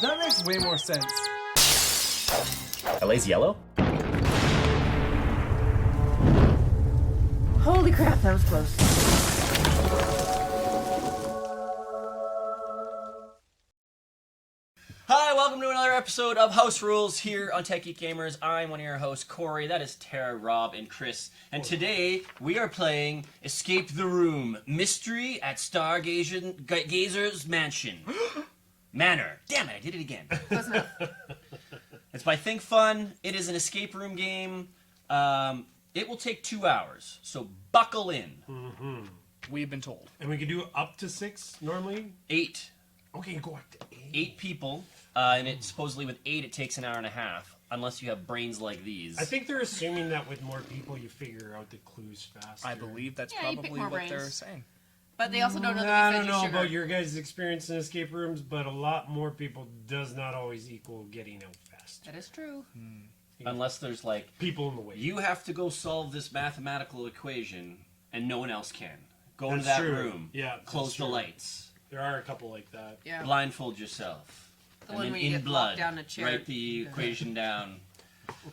That makes way more sense. LA's yellow? Holy crap, that was close. Hi, welcome to another episode of House Rules here on Tech Geek Gamers. I'm one of your hosts, Cory. That is Tara, Rob, and Chris. And today we are playing Escape the Room, Mystery at Stargazer's Mansion. Manor. Damn it, I did it again. Close enough. It's by Think Fun. It is an escape room game. It will take 2 hours, so buckle in. Mm-hmm. We've been told. And we can do up to 6 normally? 8. Okay, go up to 8. 8 people, and it supposedly with 8 it takes an hour and a half, unless you have brains like these. I think they're assuming that with more people you figure out the clues faster. I believe that's Yeah, you pick probably more what they're brains. saying. But they also don't know I that we don't fed know you sugar. about your guys' experience in escape rooms, but a lot more people does not always equal getting out fast. That is true. Unless there's like, People in the way. you have to go solve this mathematical equation, and no one else can. Go into That's that true. room, Yeah, that's close the true. lights, There are a couple like that. Yeah. blindfold yourself, The and one then where you in get blood, locked down in a chair. write the equation down.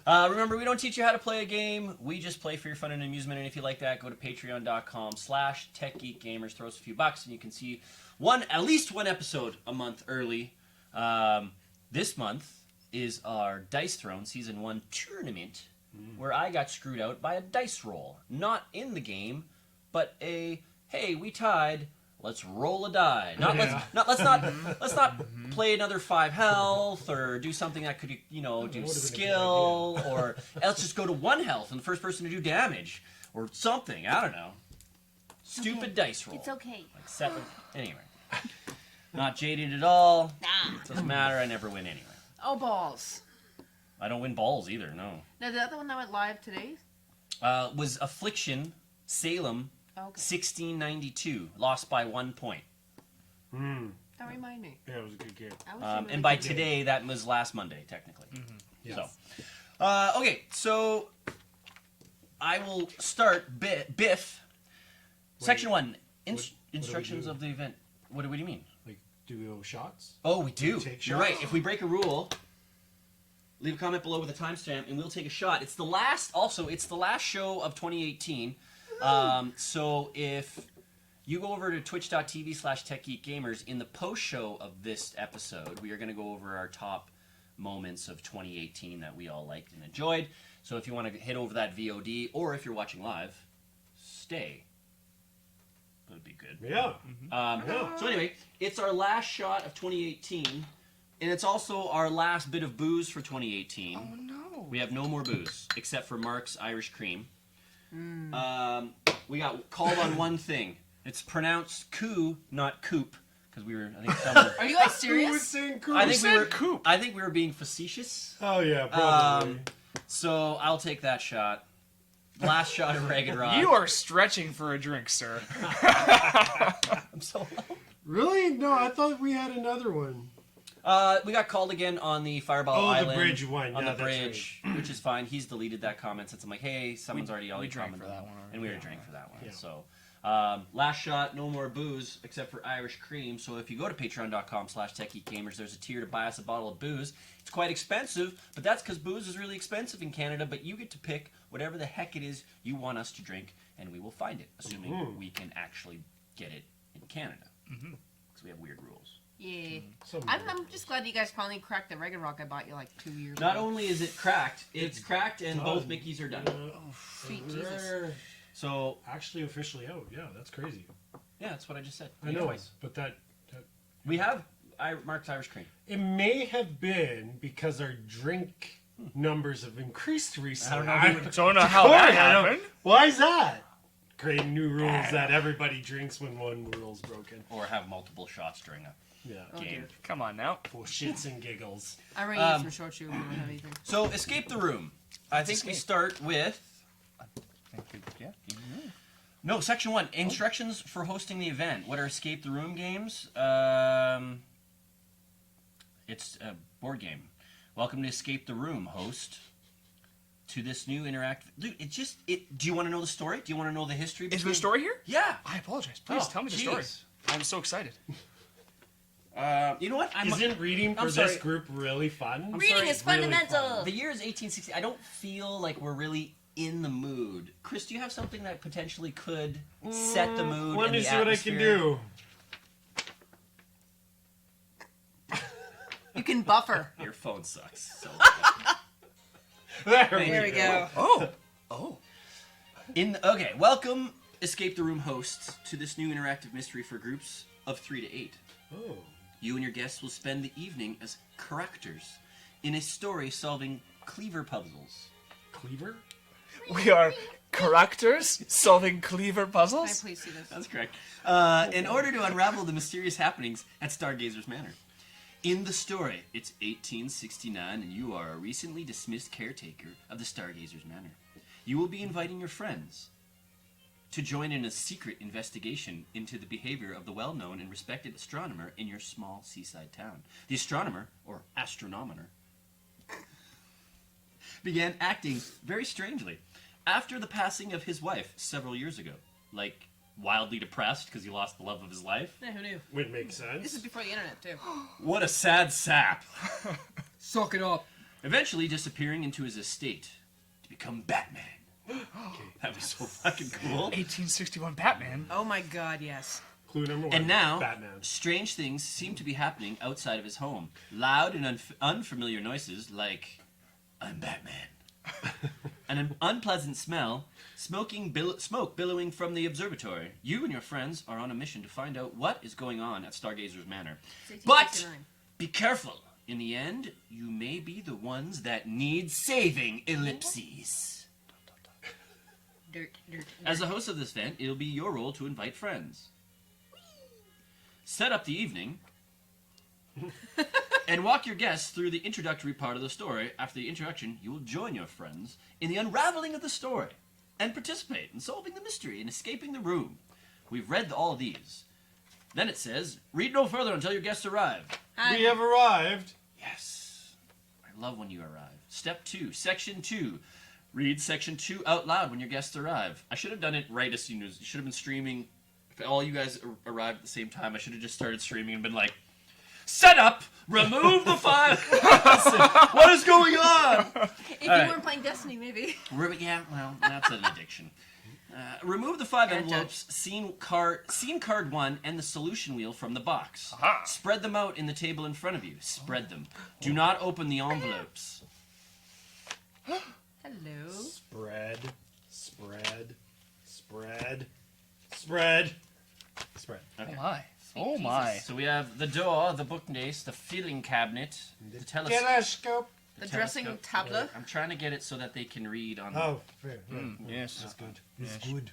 Remember, we don't teach you how to play a game. We just play for your fun and amusement. And if you like that, go to patreon.com/techgeekgamers. Throw us a few bucks, and you can see at least one episode a month early. This month is our Dice Throne Season 1 tournament, where I got screwed out by a dice roll. Not in the game, but hey, we tied. Let's roll a die. Let's not play another 5 health or do something that could, do would've been a good skill, or let's just go to 1 health and the first person to do damage or something. I don't know. Stupid dice roll. It's okay. Like 7. Anyway, not jaded at all. Nah. Doesn't matter. I never win anyway. Oh, balls. I don't win balls either. No. Now, the other one that went live today? Was Affliction Salem. Okay. 1692, lost by 1 point. Hmm. Don't remind me. Yeah, it was a good game. I was really And by good. today, that was last Monday, technically. Yes. So, okay, so I will start Biff. Section 1, what do we instructions do? of the event. What do you mean? Like, do we go shots? Oh, we do. Take You're shots? right. If we break a rule, leave a comment below with a timestamp, and we'll take a shot. It's the last show of 2018. So if you go over to twitch.tv/techgeekgamers, in the post show of this episode, we are going to go over our top moments of 2018 that we all liked and enjoyed. So if you want to hit over that VOD, or if you're watching live, stay. That would be good. Yeah. So anyway, it's our last shot of 2018, and it's also our last bit of booze for 2018. Oh no. We have no more booze, except for Mark's Irish Cream. We got called on one thing. It's pronounced coo, not coop, because we were. I think someone. Are you guys Who was serious? saying cool? I think we were. coop. I think we were being facetious. Oh, yeah, probably. So I'll take that shot. Last shot of Ragged Rock. You are stretching for a drink, sir. I'm so low. Really? No, I thought we had another one. We got called again on the Fireball Oh, the Island. bridge one. On Yeah, the that's bridge, which is fine. He's deleted that comment since I'm like, hey, someone's already drank commented for that one already. and we already drank for that one. Yeah. So, last shot, no more booze except for Irish Cream. So if you go to patreon.com/techgeekgamers, there's a tier to buy us a bottle of booze. It's quite expensive, but that's because booze is really expensive in Canada. But you get to pick whatever the heck it is you want us to drink, and we will find it, assuming we can actually get it in Canada. Because we have weird rules. Yeah. Some I'm just glad you guys finally cracked the regular rock I bought you like 2 years Not ago. only is it cracked, it's cracked, and both Mickeys are done. Sweet Jesus. We're So, actually officially out. Yeah, that's crazy. yeah, that's what I just said. I know, Twice. but that We have Mark's Irish Cream. it may have been because our drink numbers have increased recently. Don't know how that Cory, I don't- happened. Why is that? Creating new rules that everybody drinks when one rule's broken. Or have multiple shots during a Yeah. Oh, game. dear. Come on now. For shits and giggles. I already ate some short chew. We don't have anything. So, Escape the Room. I think we start with... Yeah. No, Section 1. Instructions for hosting the event. What are Escape the Room games? It's a board game. Welcome to Escape the Room, host. To this new interactive... Dude, do you want to know the story? Do you want to know the history? Is there a story here? Yeah. I apologize. Please Oh, tell me the story. jeez. I'm so excited. You know what? Isn't reading for I'm sorry. this group really fun? Reading sorry, is really fundamental. fun. The year is 1860. I don't feel like we're really in the mood. Chris, do you have something that potentially could set the mood? Let and me the see what I atmosphere? can do. You can buffer. Your phone sucks. So There we go. Oh. okay, welcome, Escape the Room hosts, to this new interactive mystery for groups of 3 to 8. Oh. You and your guests will spend the evening as characters in a story solving cleaver puzzles. Cleaver? We are characters solving cleaver Can I puzzles. please see this? That's correct. In order to unravel the mysterious happenings at Stargazer's Manor. In the story, it's 1869 and you are a recently dismissed caretaker of the Stargazer's Manor. You will be inviting your friends to join in a secret investigation into the behavior of the well-known and respected astronomer in your small seaside town. The astronomer, or astronomer, began acting very strangely after the passing of his wife several years ago. Like, wildly depressed because he lost the love of his life. Yeah, who knew? Would make This sense. is before the internet, too. What a sad sap. Suck it up. Eventually disappearing into his estate to become Batman. That was so fucking cool. 1861 Batman. Oh my god, yes. Clue number 1. And now, Batman. strange things seem to be happening outside of his home. Loud and unfamiliar noises like, I'm Batman. And an unpleasant smell, smoke billowing from the observatory. You and your friends are on a mission to find out what is going on at Stargazer's Manor. It's But 1869. be careful. In the end, you may be the ones that need saving, ellipses. Dirt, dirt, dirt. As the host of this event, it'll be your role to invite friends. Set up the evening and walk your guests through the introductory part of the story. After the introduction, you will join your friends in the unraveling of the story and participate in solving the mystery and escaping the room. We've read all of these. Then it says, read no further until your guests arrive. Hi. We have arrived. Yes. I love when you arrive. Step 2, Section 2. Read Section 2 out loud when your guests arrive. I should have done it right as soon as... You should have been streaming... If all you guys arrived at the same time, I should have just started streaming and been like, set up! Remove the file! What is going on? If you Alright. weren't playing Destiny, maybe. Yeah, well, that's an addiction. Remove the 5 Can't envelopes, scene card 1, and the solution wheel from the box. Aha. Spread them out in the table in front of you. Spread them. Do not open the envelopes. Hello. Spread. Spread. Spread. Spread. Spread. Oh my. Oh my. So we have the door, the bookcase, the filing cabinet, the telescope. Telescope. The dressing telescope. tablet. I'm trying to get it so that they can read on. Oh, fair. Yeah. Yes. That's good. It's good.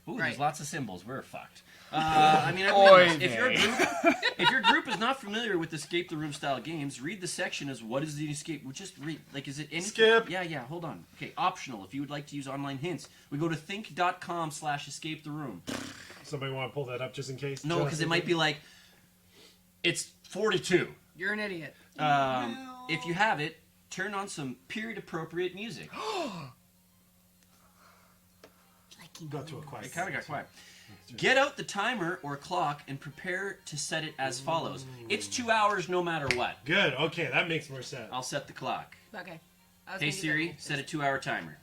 Ooh, Right. there's lots of symbols. We're fucked. I mean, Oy if your group is not familiar with Escape the Room style games, read the section as what is the escape. We'll just read. Like, is it anything? Skip. Yeah. Hold on. Okay, optional. If you would like to use online hints, we go to think.com/escape the room. Somebody want to pull that up just in case? No, because it might be like, it's 42. You're an idiot. If you have it, turn on some period-appropriate music. Got to a question. It kind of got quiet. Get out the timer or clock and prepare to set it as follows. It's 2 hours no matter what. Good. Okay, that makes more sense. I'll set the clock. Okay. I was Hey gonna do Siri, that. set a 2-hour timer.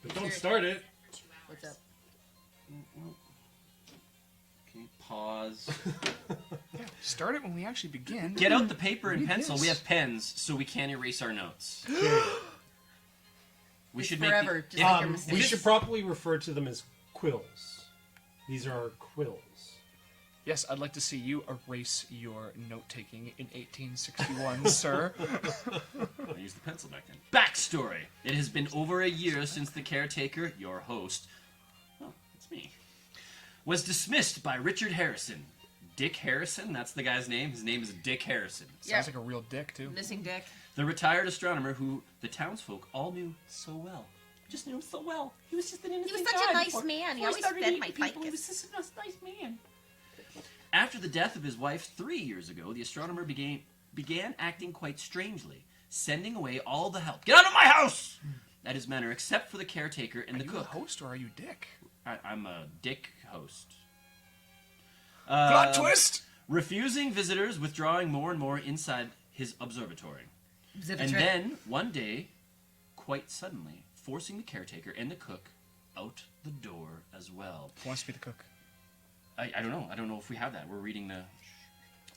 But don't start it. What's up? Okay, pause. Start it when we actually begin. Get out the paper and Read pencil. this. We have pens, so we can't erase our notes. We It's should forever. make the, Just like your mistakes. We should probably refer to them as quills. These are our quills. Yes, I'd like to see you erase your note-taking in 1861, sir. I used the pencil back then. Backstory. It has been over a year since the caretaker, your host, oh, it's me, was dismissed by Richard Harrison. Dick Harrison? That's the guy's name? His name is Dick Harrison. Sounds like a real dick, too. Missing dick. The retired astronomer who the townsfolk all knew so well. Just knew him so well. He was just an innocent He was such guy a nice before- man. He before always started fed eating my people. He ficus. was just a nice man. After the death of his wife 3 years ago, the astronomer began acting quite strangely, sending away all the help. Get out of my house! At his manor, except for the caretaker and Are the you cook. a host or are you Dick? I'm a dick host. Plot twist! refusing visitors, withdrawing more and more inside his observatory. And then, one day, quite suddenly, forcing the caretaker and the cook out the door as well. Who wants to be the cook? I don't know. I don't know if we have that. We're reading the...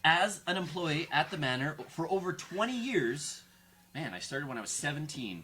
As an employee at the manor for over 20 years... Man, I started when I was 17.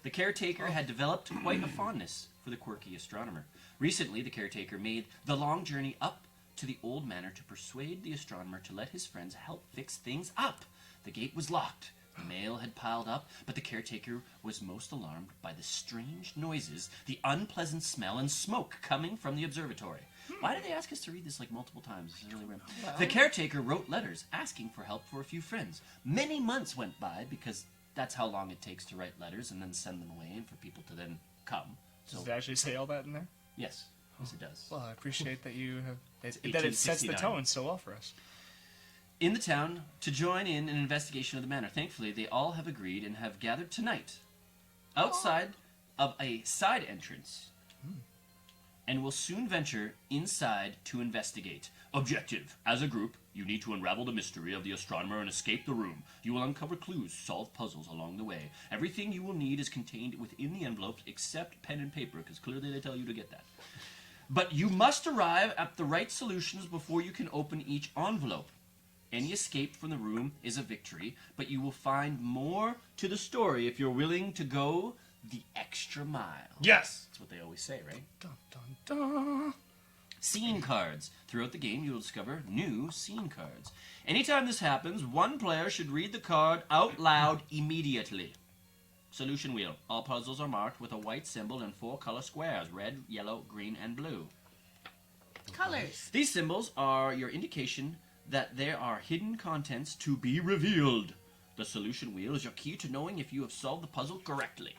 The caretaker had developed quite a fondness for the quirky astronomer. Recently, the caretaker made the long journey up to the old manor to persuade the astronomer to let his friends help fix things up. The gate was locked. The mail had piled up, but the caretaker was most alarmed by the strange noises, the unpleasant smell, and smoke coming from the observatory. Why did they ask us to read this like multiple times? This is really weird. The caretaker wrote letters asking for help for a few friends. Many months went by because that's how long it takes to write letters and then send them away and for people to then come. So, Does it actually say all that in there? yes, it does. Well, I appreciate that you have It's that it sets the 1869. tone so well for us. In the town to join in an investigation of the manor. Thankfully, they all have agreed and have gathered tonight outside of a side entrance and will soon venture inside to investigate. Objective: as a group, you need to unravel the mystery of the astronomer and escape the room. You will uncover clues, solve puzzles along the way. Everything you will need is contained within the envelope except pen and paper, because clearly they tell you to get that. But you must arrive at the right solutions before you can open each envelope. Any escape from the room is a victory, but you will find more to the story if you're willing to go the extra mile. Yes. That's what they always say, right? Dun, dun, dun. Scene cards. Throughout the game, you will discover new scene cards. Anytime this happens, one player should read the card out loud immediately. Solution wheel. All puzzles are marked with a white symbol and 4 color squares: red, yellow, green, and blue. Colors. These symbols are your indication that there are hidden contents to be revealed. The solution wheel is your key to knowing if you have solved the puzzle correctly.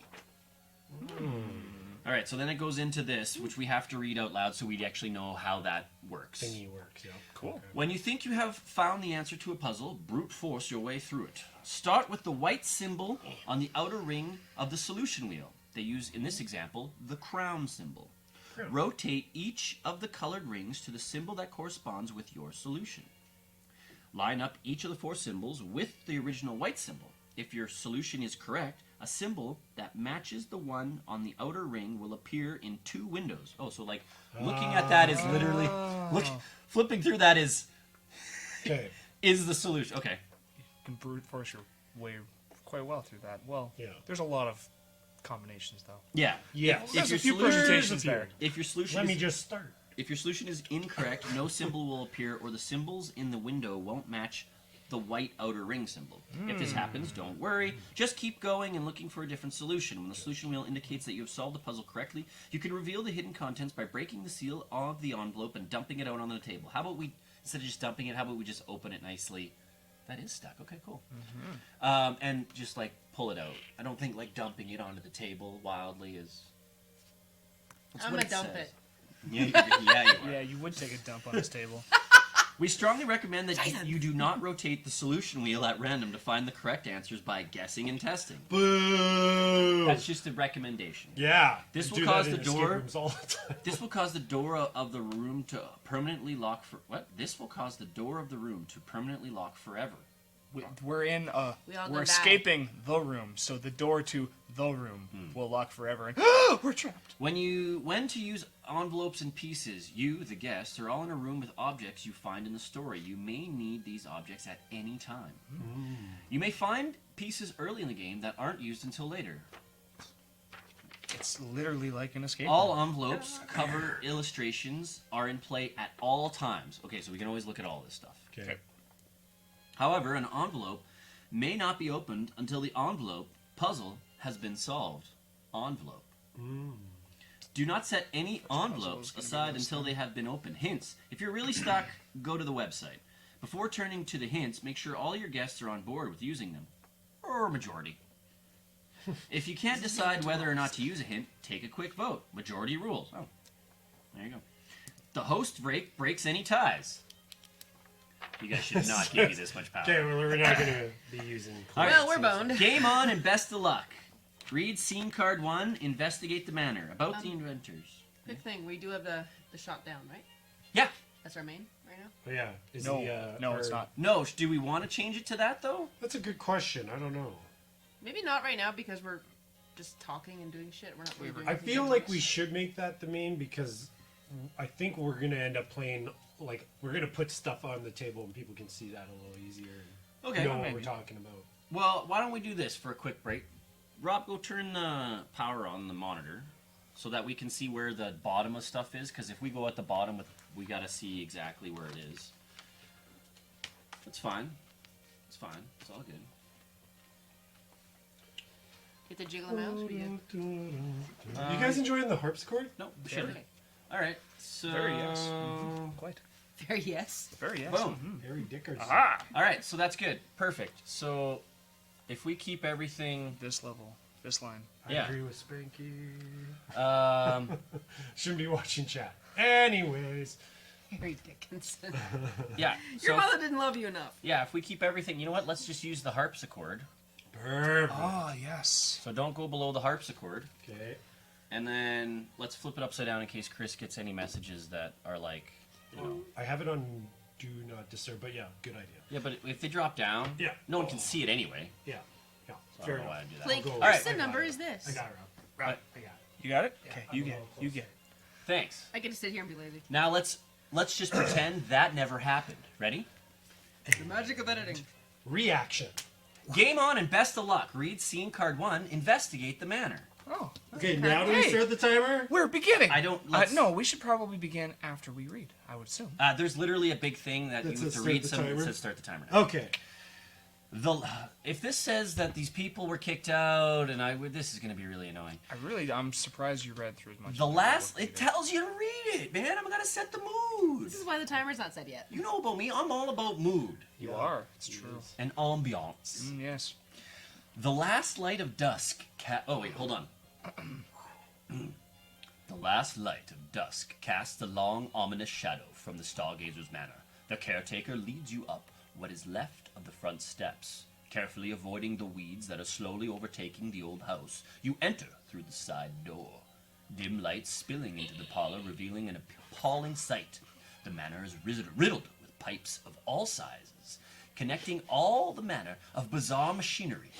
Alright, so then it goes into this, which we have to read out loud so we actually know how that works. Thingy works, yeah. Cool. Okay. When you think you have found the answer to a puzzle, brute force your way through it. Start with the white symbol on the outer ring of the solution wheel. They use, in this example, the crown symbol. Crown. Rotate each of the colored rings to the symbol that corresponds with your solution. Line up each of the 4 symbols with the original white symbol. If your solution is correct, a symbol that matches the one on the outer ring will appear in 2 windows. Oh, so like looking at that is literally flipping through that is Okay. the solution. Okay. You can brute force your way quite well through that. Well, Yeah. there's a lot of combinations though. Yeah. Yes. There's your a few solution- permutations there. If your solution Let is me just start. If your solution is incorrect, no symbol will appear, or the symbols in the window won't match the white outer ring symbol. If this happens, don't worry. Just keep going and looking for a different solution. When the solution wheel indicates that you have solved the puzzle correctly, you can reveal the hidden contents by breaking the seal of the envelope and dumping it out on the table. How about we, instead of just dumping it, how about we just open it nicely? That is stuck. Okay, cool. And just, like, pull it out. I don't think, like, dumping it onto the table wildly is... That's I'm what gonna dump says. it. Yeah, you are. Yeah, you would take a dump on this table. We strongly recommend that you do not rotate the solution wheel at random to find the correct answers by guessing and testing. Boo! That's just a recommendation. Yeah. This we will do cause that the in escape door- rooms all the time. This will cause the door of the room to permanently lock for what? This will cause the door of the room to permanently lock forever. We're in We all we're go escaping the room, so the door to the room will lock forever, and we're trapped. When to use envelopes and pieces, you, the guests, are all in a room with objects you find in the story. You may need these objects at any time. You may find pieces early in the game that aren't used until later. It's literally like an escape All room. envelopes, cover illustrations are in play at all times. Okay, so we can always look at all this stuff. Okay. However, an envelope may not be opened until the envelope puzzle has been solved. Envelope. Do not set any envelopes gonna be aside this until they have been opened. Hints. If you're really stuck, go to the website. Before turning to the hints, make sure all your guests are on board with using them. Or majority. If you can't decide whether or not to use a hint, take a quick vote. Majority rules. Oh, there you go. The host breaks any ties. You guys should not give me this much power. Okay, well, we're not going to be using... All right, Well, we're boned. Game on and best of luck. Read scene card 1, investigate the manor. About the inventors. Quick thing, we do have the shot down, right? Yeah. That's our main right now. Oh, yeah. Is No, he, no, it's or- not. No, do we want to change it to that though? That's a good question. I don't know. Maybe not right now because we're just talking and doing shit. We're not really doing I anything feel like we dangerous. should make that the main because I think we're gonna end up playing like we're gonna put stuff on the table and people can see that a little easier. And Okay. know what maybe. we're talking about. Well, why don't we do this for a quick break? Rob, go turn the power on the monitor so that we can see where the bottom of stuff is. Because if we go at the bottom, we got to see exactly where it is. That's fine. It's fine. It's all good. Get the jiggle mouse. We good. You guys enjoying the harpsichord? No, sure. Okay. All right. So. Very yes. Quite. Very yes. Very yes. Boom. Harry Dickerson. Aha! All right. So that's good. Perfect. So, if we keep everything, This level. This line. I Yeah. agree with Spanky. um, Shouldn't be watching chat. Anyways. Harry Dickinson. yeah. Your So, mother didn't love you enough. yeah. If we keep everything, you know what? Let's just use the harpsichord. Perfect. Ah, yes. So don't go below the harpsichord. Okay. And then let's flip it upside down in case Chris gets any messages that are like, you know. I have it on Do Not Disturb, but yeah, good idea. Yeah, but if they drop down, Yeah. no one can see it anyway. Yeah. Yeah. So I Fair don't know enough. why I do that. Blake, go what's with Alright. the I got number it. is this? I got it, Rob. Right. I got it. You got it? Yeah, Okay, I'm you a get little it. You closer. get it. Thanks. I get to sit here and be lazy. Now let's just pretend that never happened. Ready? The magic of editing. Reaction. Game on and best of luck. Read scene card 1. Investigate the manor. Oh. Okay, now do we Hey. start the timer? We're beginning. I don't- let's- No, we should probably begin after we read, I would assume. There's literally a big thing that That you have says to start read. the Some timer? that says start the timer now. Okay. If this says that these people were kicked out, and this is going to be really annoying. I'm surprised you read through as much. The as last, you it tells you to read it, man. I'm gonna set the mood. This is why the timer's not set yet. You know about me. I'm all about mood You Yeah. are. It's true. and ambiance. Yes. The last light of dusk. Oh wait, hold on. The last light of dusk casts a long, ominous shadow from the Stargazer's manor. The caretaker leads you up what is left of the front steps, carefully avoiding the weeds that are slowly overtaking the old house. You enter through the side door. Dim light spilling into the parlor, revealing an appalling sight. The manor is riddled with pipes of all sizes, connecting all the manner of bizarre machinery.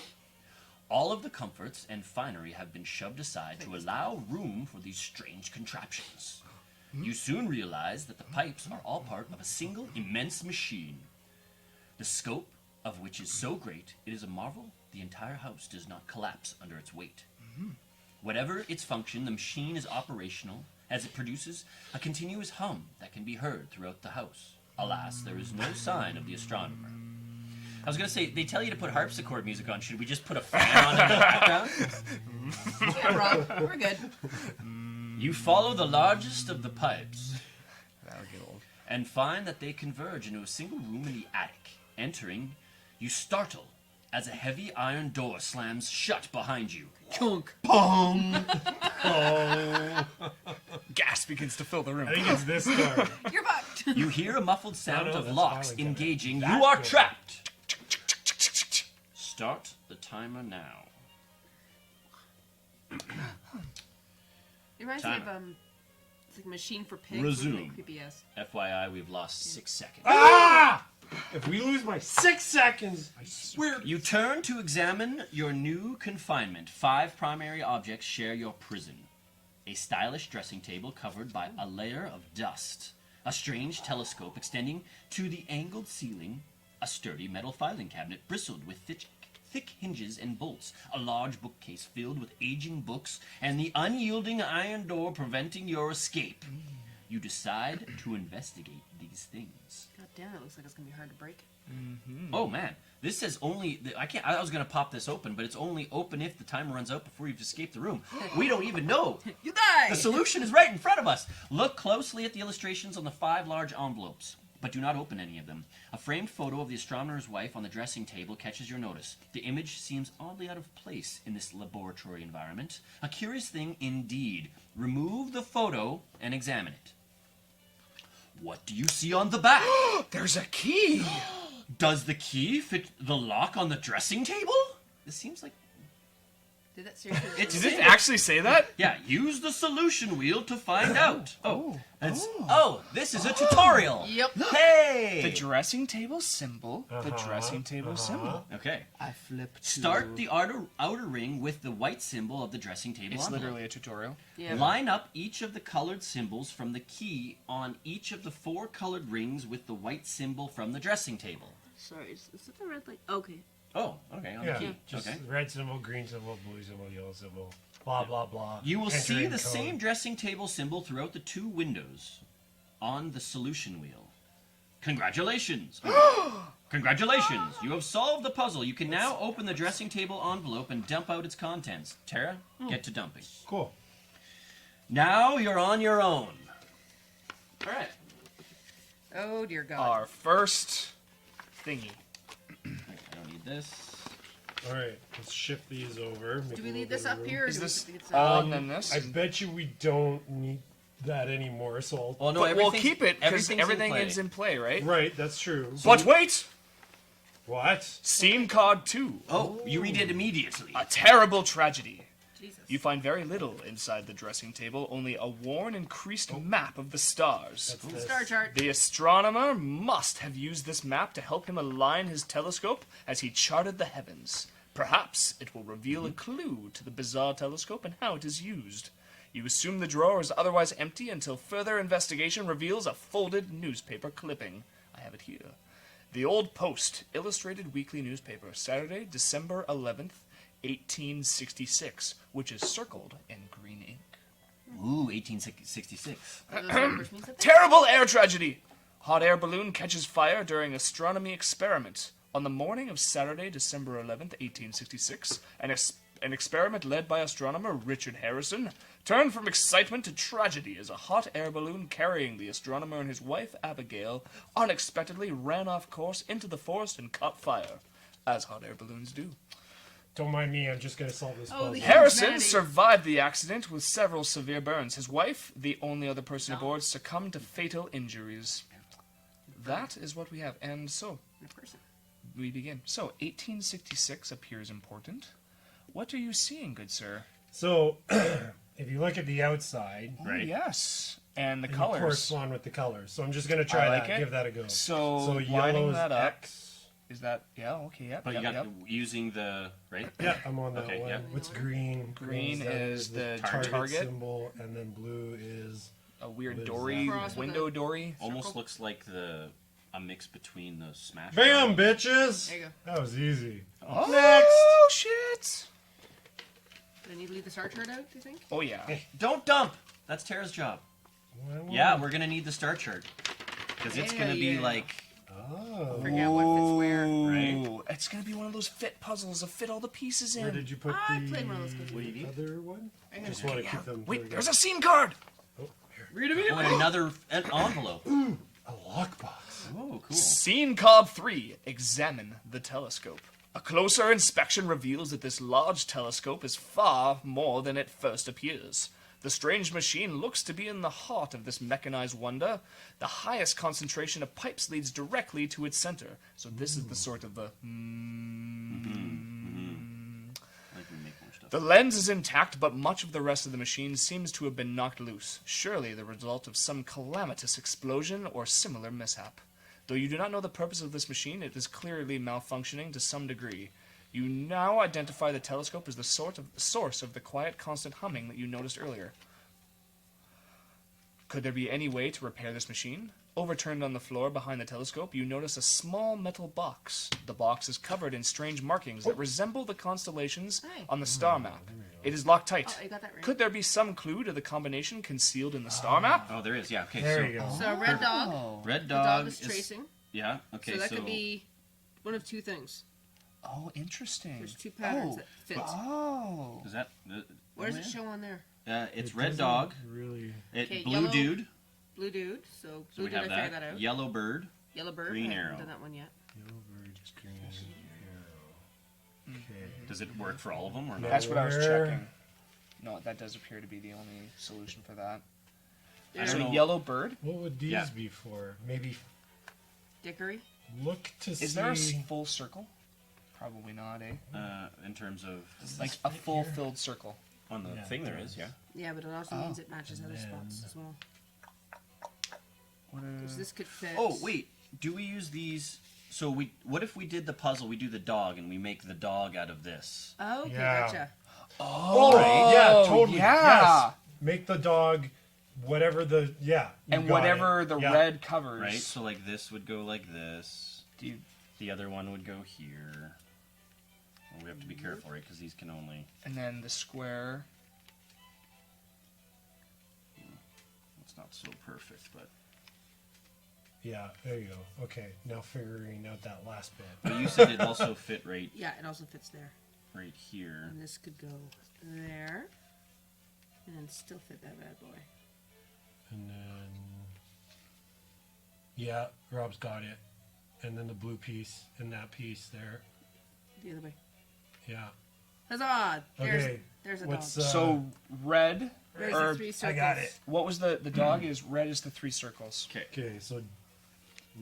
All of the comforts and finery have been shoved aside to allow room for these strange contraptions. You soon realize that the pipes are all part of a single immense machine, the scope of which is so great it is a marvel the entire house does not collapse under its weight. Whatever its function, the machine is operational as it produces a continuous hum that can be heard throughout the house. Alas, there is no sign of the astronomer. I was going to say, they tell you to put harpsichord music on. Should we just put a fan on in the background? Yeah, Rob, we're good. You follow the largest of the pipes That'll get old. and find that they converge into a single room in the attic. Entering, you startle as a heavy iron door slams shut behind you. Chunk. Gas begins to fill the room. I think it's this card. You're fucked. You hear a muffled sound no, of that's locks filing cabinet. engaging. That You are door. trapped. Start the timer now. It reminds me of Timer. it's like Machine for Pigs. Resume. Creepy ass. FYI, we've lost 6 seconds. Ah! If we lose my 6 seconds, I swear. You turn to examine your new confinement. 5 primary objects share your prison. A stylish dressing table covered by a layer of dust. A strange telescope extending to the angled ceiling. A sturdy metal filing cabinet bristled with thick hinges and bolts. A large bookcase filled with aging books. And the unyielding iron door preventing your escape. You decide to investigate these things. God damn, it looks like it's gonna be hard to break. Oh man, this says only. I can't. I was gonna pop this open, but it's only open if the timer runs out before you've escaped the room. We don't even know. You die! The solution is right in front of us. Look closely at the illustrations on the 5 large envelopes, but do not open any of them. A framed photo of the astronomer's wife on the dressing table catches your notice. The image seems oddly out of place in this laboratory environment. A curious thing indeed. Remove the photo and examine it. What do you see on the back? There's a key. Does the key fit the lock on the dressing table? This seems like Did that seriously? It's- Did it actually say that? Yeah, use the solution wheel to find out. Oh. This is a tutorial. Yep. Hey. The dressing table symbol. The dressing table symbol. Okay. I flip to... Start the outer ring with the white symbol of the dressing table It's envelope. literally a tutorial. Yeah. Line up each of the colored symbols from the key on each of the 4 colored rings with the white symbol from the dressing table. Sorry, is it the red light? Okay. Oh, okay, on Yeah, the key. just Okay. red symbol, green symbol, blue symbol, yellow symbol, blah, blah, blah. You will see Entering the code. same dressing table symbol throughout the 2 windows on the solution wheel. Congratulations! Congratulations! You have solved the puzzle. You can now open the dressing table envelope and dump out its contents. Tara, get to dumping. Cool. Now you're on your own. All right. Oh dear God. Our first thingy. I don't need this. All right, let's shift these over. make Do a we little leave bit this of up room. here? Or Is do we this think it's all up? and then this? I bet you we don't need that anymore, so I'll... Well, no, But we'll everything's- keep it because everything's everything in play. is in play, right? Right, that's true. But wait! What? Steam Card 2. Oh, you read it immediately. A terrible tragedy. Jesus. You find very little inside the dressing table, only a worn and creased map of the stars. That's this. Star chart. The astronomer must have used this map to help him align his telescope as he charted the heavens. Perhaps it will reveal a clue to the bizarre telescope and how it is used. You assume the drawer is otherwise empty until further investigation reveals a folded newspaper clipping. I have it here. The Old Post, illustrated weekly newspaper, Saturday, December 11th, 1866, which is circled in green ink. Ooh, 1866. Are those numbers mean something? Terrible air tragedy! Hot air balloon catches fire during astronomy experiment. On the morning of Saturday, December 11th, 1866, an experiment led by astronomer Richard Harrison turned from excitement to tragedy as a hot air balloon carrying the astronomer and his wife, Abigail, unexpectedly ran off course into the forest and caught fire, as hot air balloons do. Don't mind me, I'm just going to solve this Oh, puzzle. the- Harrison Humanity. survived the accident with several severe burns. His wife, the only other person aboard, succumbed to fatal injuries. That is what we have. And so, A person. we begin. So, 1866 appears important. What are you seeing, good sir? So, if you look at the outside, Oh, Right. yes. And the you colors. correspond with the colors. So I'm just going to try I like that, it. give that a go. So, yellow lining is that up. X. Is that, yeah, okay, yep, But yep, you got yep. using the right. Yeah, I'm on that Okay, one. yeah. What's green? Green that is the target, target. symbol, and then blue is... A weird What is dory, that? Cross with window a- dory. Almost looks like a mix between the Smash. Bam, bitches! There you go. That was easy. Oh, Next! shit! Do I need to leave the star chart out, do you think? Oh, yeah. Don't dump. That's Tara's job. What- Yeah, we're gonna need the star chart because it's gonna be Yeah. like Oh. Forget what fits where. Ooh, it's gonna be one of those fit puzzles to fit all the pieces in. Where did you put I the played one of those games. What do you need? other one? I got Just it. want to Yeah. keep them... Wait, there's a scene card! Oh, here. Read it. oh, and another envelope. A lockbox. Oh, cool. Scene card 3. Examine the telescope. A closer inspection reveals that this large telescope is far more than it first appears. The strange machine looks to be in the heart of this mechanized wonder. The highest concentration of pipes leads directly to its center. So this is the sort of the... Like we make more stuff. The lens is intact, but much of the rest of the machine seems to have been knocked loose. Surely the result of some calamitous explosion or similar mishap. Though you do not know the purpose of this machine, it is clearly malfunctioning to some degree. You now identify the telescope as the source of the quiet, constant humming that you noticed earlier. Could there be any way to repair this machine? Overturned on the floor behind the telescope, you notice a small metal box. The box is covered in strange markings that resemble the constellations Hi. on the star map. It is locked tight. Oh, I got that right. Could there be some clue to the combination concealed in the star map? Oh, there is. Yeah. Okay. There so you go. So red dog. red The dog, dog is tracing. Yeah. Okay. So that could be one of two things. Oh, interesting. There's two patterns that fit. Oh. Is that? What does it show on there? It's It red doesn't dog. Really... Okay, Blue yellow- dude. Blue dude. So So blue we dude, I have figured that. that out. Yellow bird. Yellow bird. Green I haven't arrow. done that one yet. Yellow bird, green arrow. Okay. Does it work for all of them or not? That's what I was Where- checking. No, that does appear to be the only solution for that. I So don't know. yellow bird. What would these Yeah. be for? Maybe Dickory. look to see... Is there a full circle? Probably not, eh? In terms of Like a full filled circle. on the Yeah, thing, it there does. is, yeah. Yeah, but it also means it matches And other spots then- as well. What Because this could fit. Oh wait, do we use these? So what if we did the puzzle? We do the dog, and we make the dog out of this. Oh, okay, Yeah. gotcha. Oh, yeah, totally. yeah. Yes. Make the dog whatever the you And got whatever it. the Yeah. red covers. Right. So like this would go like this. Do you, The other one would go here. Well, we have to be careful, right? Because these can only. and then the square. It's not so perfect, but. Yeah, there you go. Okay, now figuring out that last bit. But you said it also fit right Yeah, it also fits there. here. And this could go there. And then still fit that bad boy. And then yeah, Rob's got it. And then the blue piece and that piece there. The other way. Yeah. Huzzah! Okay. There's a What's dog. So red. There's or the 3 circles. I got it. what was the dog is red is the 3 circles. Okay. Okay, so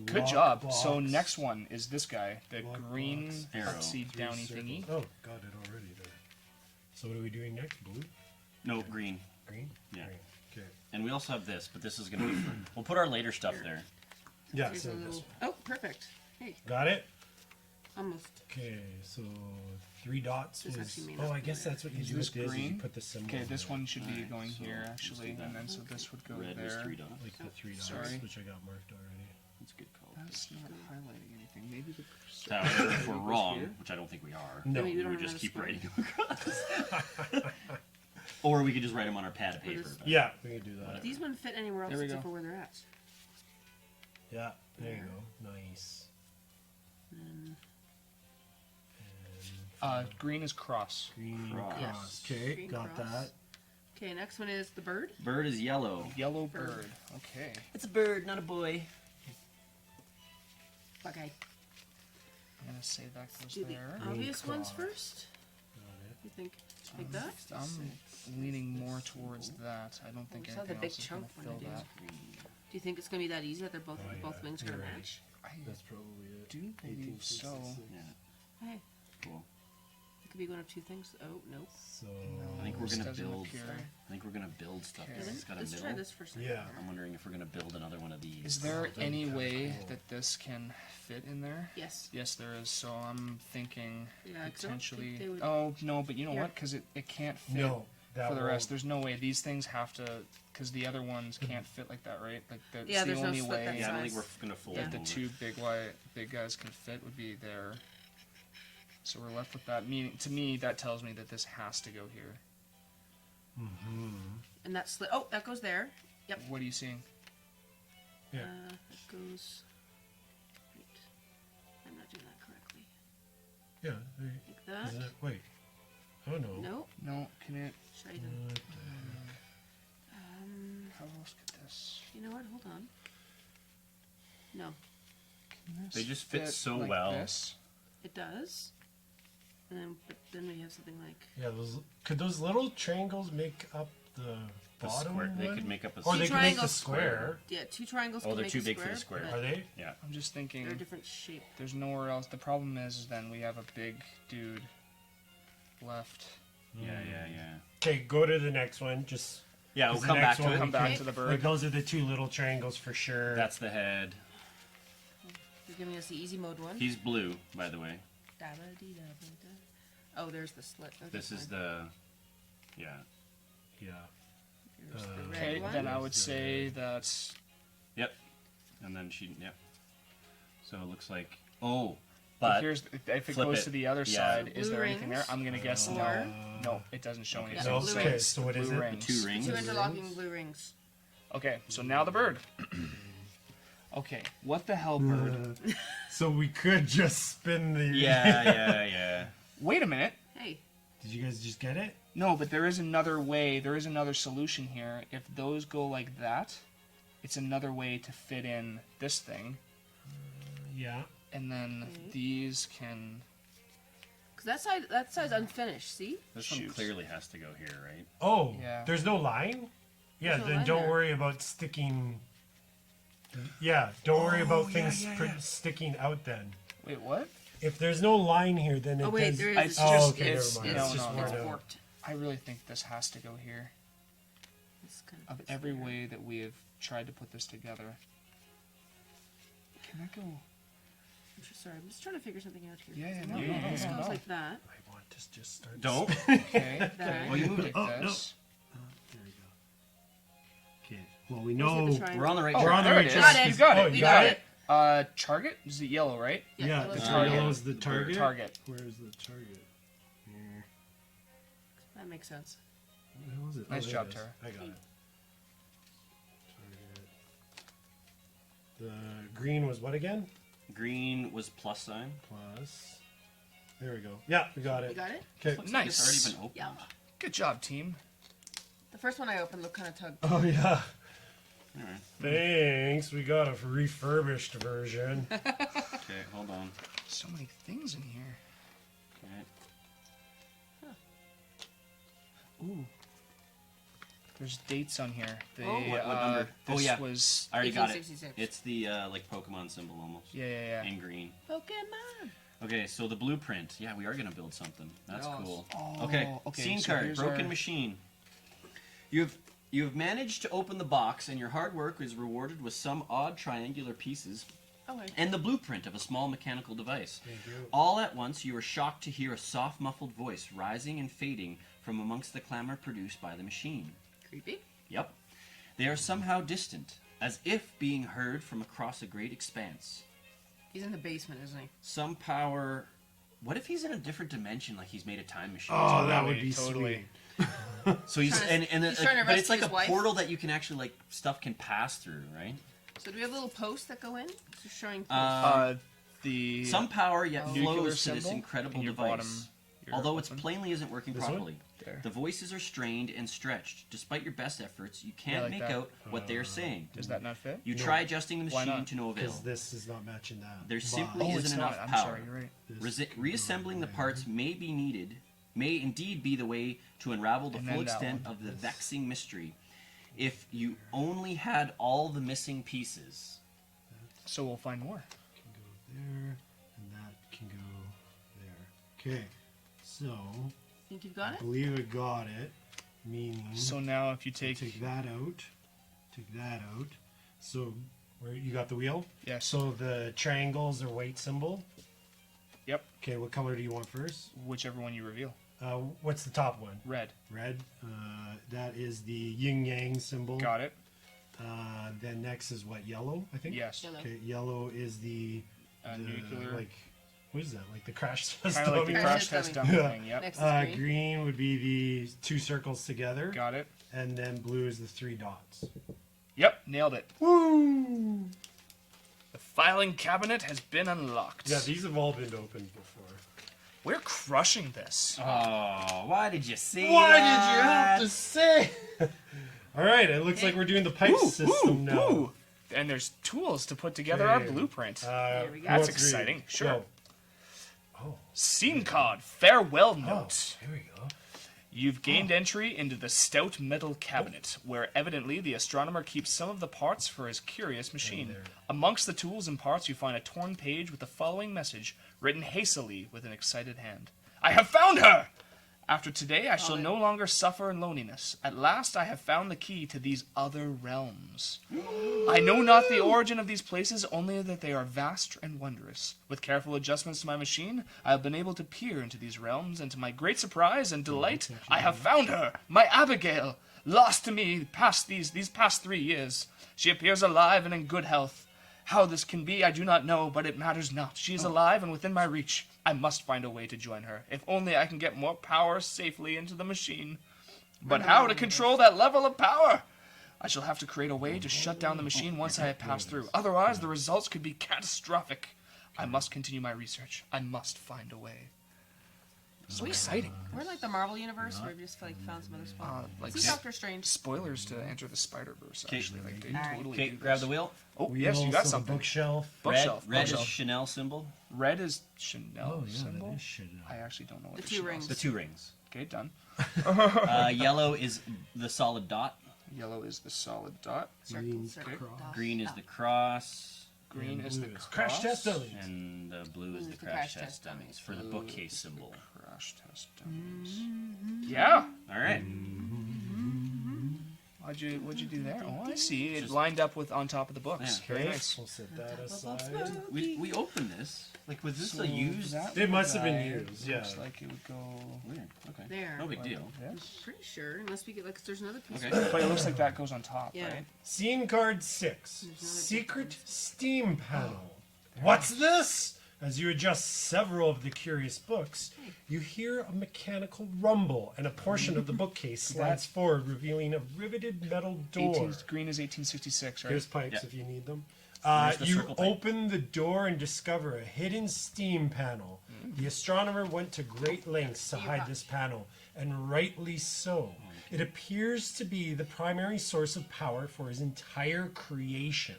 Good lock job. So box, next one is this guy, the Lock green box, arrow, artsy 3 downy circles. thingy. Oh, got it already there. So what are we doing next? Blue? No, green. Green? Yeah. Green. Okay. And we also have this, but this is gonna be. We'll put our later stuff there. Yeah, Here's so a this little... Oh, perfect. Hey, got it? almost. Okay, so 3 dots This was. actually may not Oh, I be guess there. that's what you Is do this with this. Is you green? put the symbol. Okay, on this it. one should be Alright, going so here let's actually, do that. and then so this would go Red is there. 3 dots. Like the 3 dots, Sorry. which I got marked already. That's a good call. That's not highlighting anything. Maybe the. That way, if we're goes wrong, here. which I don't think we are, No. I mean, we we don't would have just keep another writing them across. Or we could just write them on our pad of paper. just- but- Yeah, we can do that. These wouldn't fit anywhere else There we except go. for where they're at. Yeah, there you go. Nice. And And Green is cross. green Cross. cross. Okay, Green got cross. that. okay, next one is the bird. Bird is yellow. Yellow Bird. bird. Okay. It's a bird, not a boy. Okay. I'm gonna say that goes Do the there. obvious ones cross. first. Got it. You think like that? I'm leaning more towards that. I don't think we saw the anything big else is chunk gonna one I fill did. that. Do you think it's gonna be that easy that they're both Oh, both yeah, wings are you're gonna right. match? I That's probably it. do believe so. Yeah, Hey, cool. it could be one of 2 things. Oh no. So I think we're This gonna doesn't build. appear. I think we're gonna build stuff. Okay. Because Then it's got a let's middle. try this for a second. yeah. I'm wondering if we're gonna build another one of these. Is there that'd be any kinda way cool. that this can fit in there? Yes. Yes, there is. So I'm thinking Yeah, 'cause I don't think potentially. they would- Oh no, but you know Here. what? Because it can't fit No, that for the rest. won't- There's no way. These things have to. Because the other ones can't fit like that, right? Like that's Yeah, the there's no only slit that way Yeah, I don't size. think we're gonna fold Yeah. that the them 2 big guys can fit would be there. So we're left with that. Meaning, to me, that tells me that this has to go here. And that slit. Oh, that goes there. Yep. What are you seeing? Yeah. That goes. Wait. I'm not doing that correctly. Yeah. there- Like that. Is it? Wait. Oh no. No. No, can it? Should I even? What How else could this? You know what? Hold on. No, Can this They just fit so like well. This? it does. And then, but then we have something like. Yeah, could those little triangles make up the The bottom square. one? They could make up a. Or Two they could make the triangles square. Yeah, 2 triangles. Oh, can they're make too a big for the square, square. but Are they? Yeah. I'm just thinking. They're a different shape. There's nowhere else. The problem is then we have a big dude left. Yeah. Okay, go to the next one. Just Yeah, we'll the come back next to one it. Come we back can- to the like bird. those are the 2 little triangles for sure. That's the head. You're giving us the easy mode one. He's blue, by the way. Oh, there's the slit. Okay, This is fine. the. Yeah. yeah. Here's the red Okay, one. then I would say that. Yep. And then she. Yep. So it looks like. Oh, but Here's if it flip goes it. to the other Yeah. side. Is Blue there anything there? rings. I'm gonna guess Or- no. No, it doesn't show anything. No, So blue it's rings. So what is blue it? rings. 2 rings. 2 interlocking blue rings. Okay, so now the bird. Okay, what the hell, bird? So we could just spin the. Yeah. Wait a minute. Hey, Did you guys just get it? No, but there is another way. There is another solution here. If those go like that, it's another way to fit in this thing, Yeah. and then these can. because that side's unfinished. See? This one Shoot. clearly has to go here, right? Oh, Yeah. there's no line? Yeah, There's no then line don't there. worry about sticking. Yeah, don't worry about Oh, things yeah. sticking out then. Wait, what? If there's no line here, then it Oh wait, does... there It's is. just okay, it's never mind. no, It's just no, worn no. out. Forked. I really think this has to go here. It's kind Of every way that we have tried to put this together. Can that go? Sorry, I'm just trying to figure something out here. Yeah, No, no, this no, goes no. like that. I want to just start... Don't. Okay. That. Oh, you moved it. Like no. this. There we go. Okay. Well, we Let's know... get the triangle. We're on the right Oh, track. there it is. Got it. You got Oh, it. you You got got it? it. Target? Is it yellow, right? Yeah, that the was target. yellow is the The target. Target. Where's the target? Here. That makes sense. Where was it? Nice there job, it is. Tara. I got it. Target. The green was what again? Green was plus sign. Plus. There we go. Yeah, we got You it. got it? Okay. It's Nice. already been opened. Yeah. Good job, team. The first one I opened looked kind of tugged. Oh yeah. All right. Thanks. We got a refurbished version. Okay, hold on. So many things in here. Okay. Ooh. There's dates on here. They, Oh, what number? This Oh, yeah. was. I already got it. 1866. It's the like Pokemon symbol almost. Yeah. In green. Pokemon. Okay, so the blueprint. Yeah, we are gonna build something. That's Yes. cool. Oh, Okay. okay, Scene so card. here's Broken our- machine. You have managed to open the box, and your hard work is rewarded with some odd triangular pieces Okay. and the blueprint of a small mechanical device. Thank you. All at once, you are shocked to hear a soft, muffled voice rising and fading from amongst the clamor produced by the machine. Creepy. Yep. They are somehow distant, as if being heard from across a great expanse. He's in the basement, isn't he? Some power. What if he's in a different dimension, like he's made a time machine? Oh, that would Totally, be totally. sweet. So he's Trying to- and he's trying to but it's rescue like a his wife? portal that you can actually like stuff can pass through, right? So do we have little posts that go in? It's just showing posts. The Some power yet nuclear flows to this symbol incredible in your device. bottom, your Although it weapon. plainly isn't working This one? properly. There. The voices are strained and stretched. Despite your best efforts, you can't like make that. out what they are saying. Does that not fit? You No. try adjusting the Why machine not? to no avail. Because this is not matching that. There But simply Oh, isn't it's enough not. I'm power. sorry. You're right. this Reassembling the there. parts may be needed, may indeed be the way to unravel the And full then that extent one. of the vexing mystery. If you only had all the missing pieces. So we'll find more. Can go there, and that can go there. Okay. So, Think you've got I it? believe I got it. Meaning, So now if you take. take that out. Take that out. So, where you got the wheel? Yes. So the triangles are white symbol. Yep. Okay, what color do you want first? Whichever one you reveal. What's the top one? Red. Red. That is the yin yang symbol. Got it. Then next is what? Yellow, I think. Yes. Yellow. Okay, yellow is the Nuclear. like what is that? Like the crash test Kind of like the dummy? crash Crash test dummy. dummy Yeah. thing. Yep. Next is green. Green would be the two circles together, Got it. and then blue is the three dots. Yep. Nailed it. Woo! The filing cabinet has been unlocked. Yeah, these have all been opened before. We're crushing this. Oh, why did you say Why that? did you have to say? All right, it looks like we're doing the pipe system now. Ooh. And there's tools to put together our Okay. blueprint. There we who go. That's wants to read? exciting. Sure. Go. Oh, Scene card. Farewell note. here we go. You've gained entry into the stout metal cabinet, where evidently the astronomer keeps some of the parts for his curious machine. there. Amongst the tools and parts, you find a torn page with the following message, written hastily with an excited hand. I have found her! After today, I shall no longer suffer in loneliness. At last, I have found the key to these other realms. I know not the origin of these places, only that they are vast and wondrous. With careful adjustments to my machine, I have been able to peer into these realms, and to my great surprise and delight, I have found her, my Abigail, lost to me these past 3 years. She appears alive and in good health. How this can be, I do not know, but it matters not. She is alive and within my reach. I must find a way to join her. If only I can get more power safely into the machine. But how to control that level of power? I shall have to create a way to shut down the machine once I have passed through. Otherwise, the results could be catastrophic. I must continue my research. I must find a way. So exciting. We're in like the Marvel universe where we just like found some other spot. Like See Doctor Strange. spoilers to Enter the Spider-Verse, actually. Like, they Alright. totally Okay, do grab this. the wheel. Oh, yes, you Wheel, got so the something. bookshelf. Bookshelf. Red is bookshelf. Chanel symbol. Red is Chanel symbol. that is Chanel. I actually don't know what The the two Chanel rings. The 2 rings. Okay, done. Yellow is the solid dot. Yellow is the solid dot. Circle, Green's circle, cross. dot, Green is dot. the cross. Green And is the blue cross. crash test dummies. And blue is the crash test dummies for the bookcase symbol. Crash test dummies. Yeah. All right. What'd you do there? Oh, I see. It Just- lined up with on top of the books. Yeah. Very Okay, nice. we'll set that aside. We opened this. Like, was this So a used? that It must one have been guy used, yeah. Looks like it would go. Weird. Okay. There. No big deal. Yes. Pretty sure, unless we get like, 'cause there's another piece. Okay. But it looks like that goes on top, Yeah. right? Scene card 6. another Secret difference. Steam panel. What's this? As you adjust several of the curious books, you hear a mechanical rumble, and a portion of the bookcase slides forward, revealing a riveted metal door. Green is 1866, right? Here's pipes Yeah. if you need them. There's the You circle pipe. open the door and discover a hidden steam panel. The astronomer went to great lengths to hide this panel, and rightly so. It appears to be the primary source of power for his entire creation.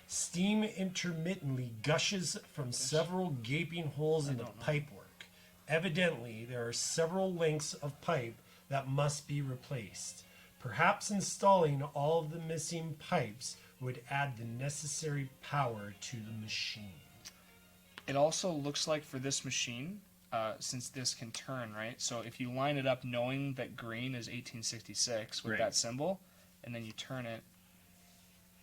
Steam intermittently gushes from several gaping holes in the pipework. Evidently, there are several lengths of pipe that must be replaced. Perhaps installing all of the missing pipes would add the necessary power to the machine. It also looks like for this machine, since this can turn, right? So if you line it up knowing that green is 1866 with Right. that symbol, and then you turn it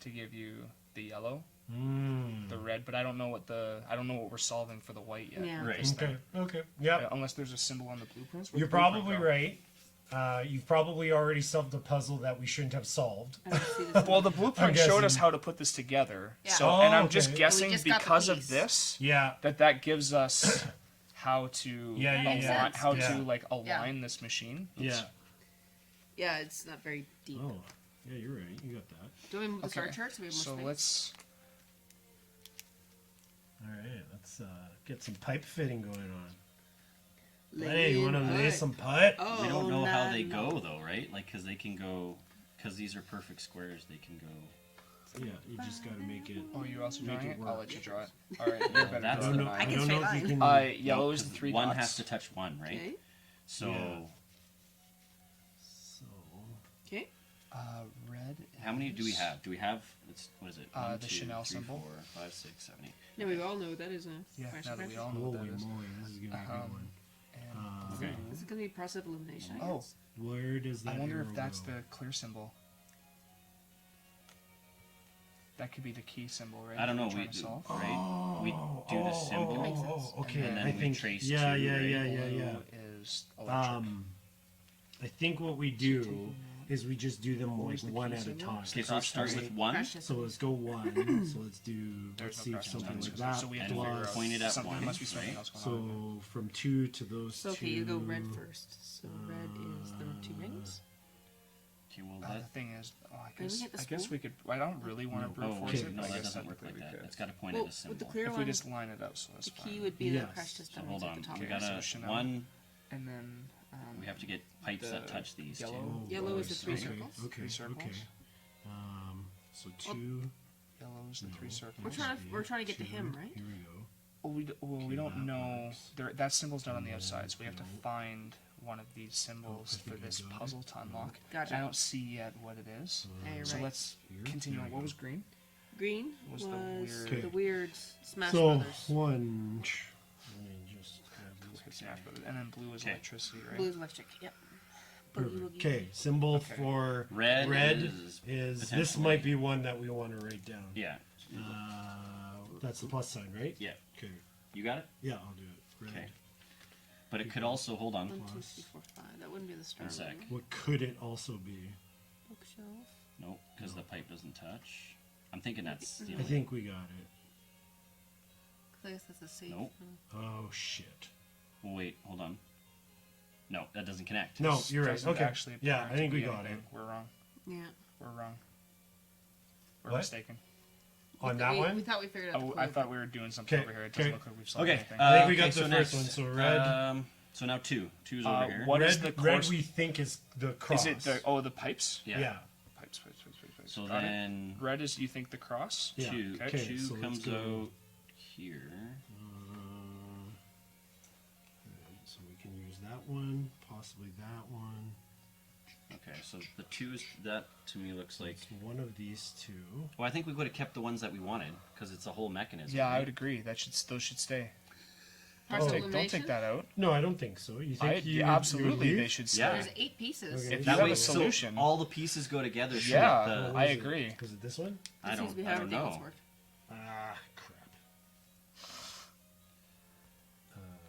to give you the yellow, the red, but I don't know what we're solving for the white yet. Yeah. Right. Okay, okay. Yep. Unless there's a symbol on the blueprints. Where'd You're the blueprint probably go? right. You've probably already solved a puzzle that we shouldn't have solved. I don't see this. Well, the blueprint I'm showed us guessing. how to put this together. Yeah. So, Oh, and I'm just okay. guessing We just got the because of piece. this Yeah. that gives us how to Yeah, yeah, yeah. align, how Yeah. to like align this machine. Yeah. Yeah, it's not very deep. Oh, yeah, you're right. You got that. Do we move the star Okay. chart so we have more So space? let's. All right, let's get some pipe fitting going on. Lay Hey, you want to in lay pipe. some pipe? Oh, We don't know how nah, they no. go though, right? Like, because they can go, because these are perfect squares. They can go. Yeah, you just got to make it. Oh, you also Make drawing it it? I'll work. let you draw it. All right, you're better that's draw I it don't than know. I I am. can don't know straight if you line. can. Yellow No, is the 'cause 3 one dots. has to touch one, right? Okay. So Yeah. So, Okay. Red. how many do we is- have? Do we have? What is it? The Chanel symbol. 4, 5, 6, 7, 8. Now we all know that is a Yeah, crash now that we crash. all know what holy that is. moly, this is gonna be a good one. And Okay. This is going to be process of elimination. I Oh, guess. Where does that? I wonder arrow if that's go? the clear symbol. That could be the key symbol, right? I don't know. that we're We trying to solve. right. We do the symbol. makes sense. Okay, And then I we think. trace Yeah, two, yeah, right? yeah, yeah, yeah. Blue is electric. I think what we do is we just do them like Where's the one key at a symbol? time. Okay, so let's start with one, Crash test. So let's go one. So let's do. There's Let's no see crash something test, like that. so we have and to we'll figure out point it at something. one, There must be something right? else going on. So from 2 to those So, two. okay, you go red first. So red is the 2 rings. Okay, well The that. thing is, Can we get the I guess spool? we could. I don't really want to brute Oh, force okay. it. no, but I that guess doesn't work technically like we that. could. It's got to point Well, at a symbol. with the clear If we one, just line it up, so that's the key fine. would be the Yes. crash test So diamonds hold at on. the top. We Okay, so gotta Chanel. one. And then We have to get pipes that the touch these yellow. two. Yellow is the 3 Okay. circles. Okay. Three circles. Okay. So 2. Yellow is the 3 circles. We're trying to get to him, right? Here we go. We don't that know. works. That symbol's not on the outside, so we have to find one of these symbols I for think I this got it. puzzle to unlock. Gotcha. I don't see yet what it is. Yeah, you're So right. let's Here. continue. There we What go. was green? Green Was was, the weird- the weird Smash So Brothers. one. Let me just grab these. Okay, Smash Brothers. And then blue is Okay. electricity, right? Blue is electric. Yep. Boogie Perfect. woogie. Okay, symbol Okay. for Red is is this potentially- might be one that we want to write down. Yeah. That's the plus sign, right? Yeah. Okay. You got it. Yeah, I'll do it. Red. Okay. But it could also hold on. 1, 2, 3, 4, 5. That wouldn't be the star. One sec. would it? What could it also be? Bookshelf. Nope, because the pipe doesn't touch. I'm thinking that's. The I only- think we got it. I guess that's a safe. Nope. Oh shit. Well, wait, hold on. No, that doesn't connect. No, you're right. Doesn't Okay. actually Yeah, appear I think to we be got anything. it. We're wrong. Yeah. We're wrong. We're What? mistaken. On that We one? thought we figured out the Oh, clue. I thought we were doing something Okay, over here. It doesn't okay. look like we've solved Okay. anything. I think we got okay, the first one, so red. So now two. Two's over here. what red, is the red course? we think is the cross. Is it the pipes? Yeah. Yeah. Pipes. So Got it. then Red is you think the cross? Yeah. two. Okay, Two so let's comes go. out here. Alright, so we can use that one, possibly that one. Okay, so the 2 is that to me looks like. It's one of these two. Well, I think we would have kept the ones that we wanted because it's a whole mechanism. Yeah, I right? would agree. Those should stay. Partial Don't take elimination? that out. No, I don't think so. You think you absolutely you would they leave? should stay. Yeah. There's 8 pieces. Okay. If you That have way, a solution, so all the pieces go together. So Yeah. that the, What I was it? agree. Was it this one? I This seems don't. to be I how don't everything else know. worked. Ah, crap.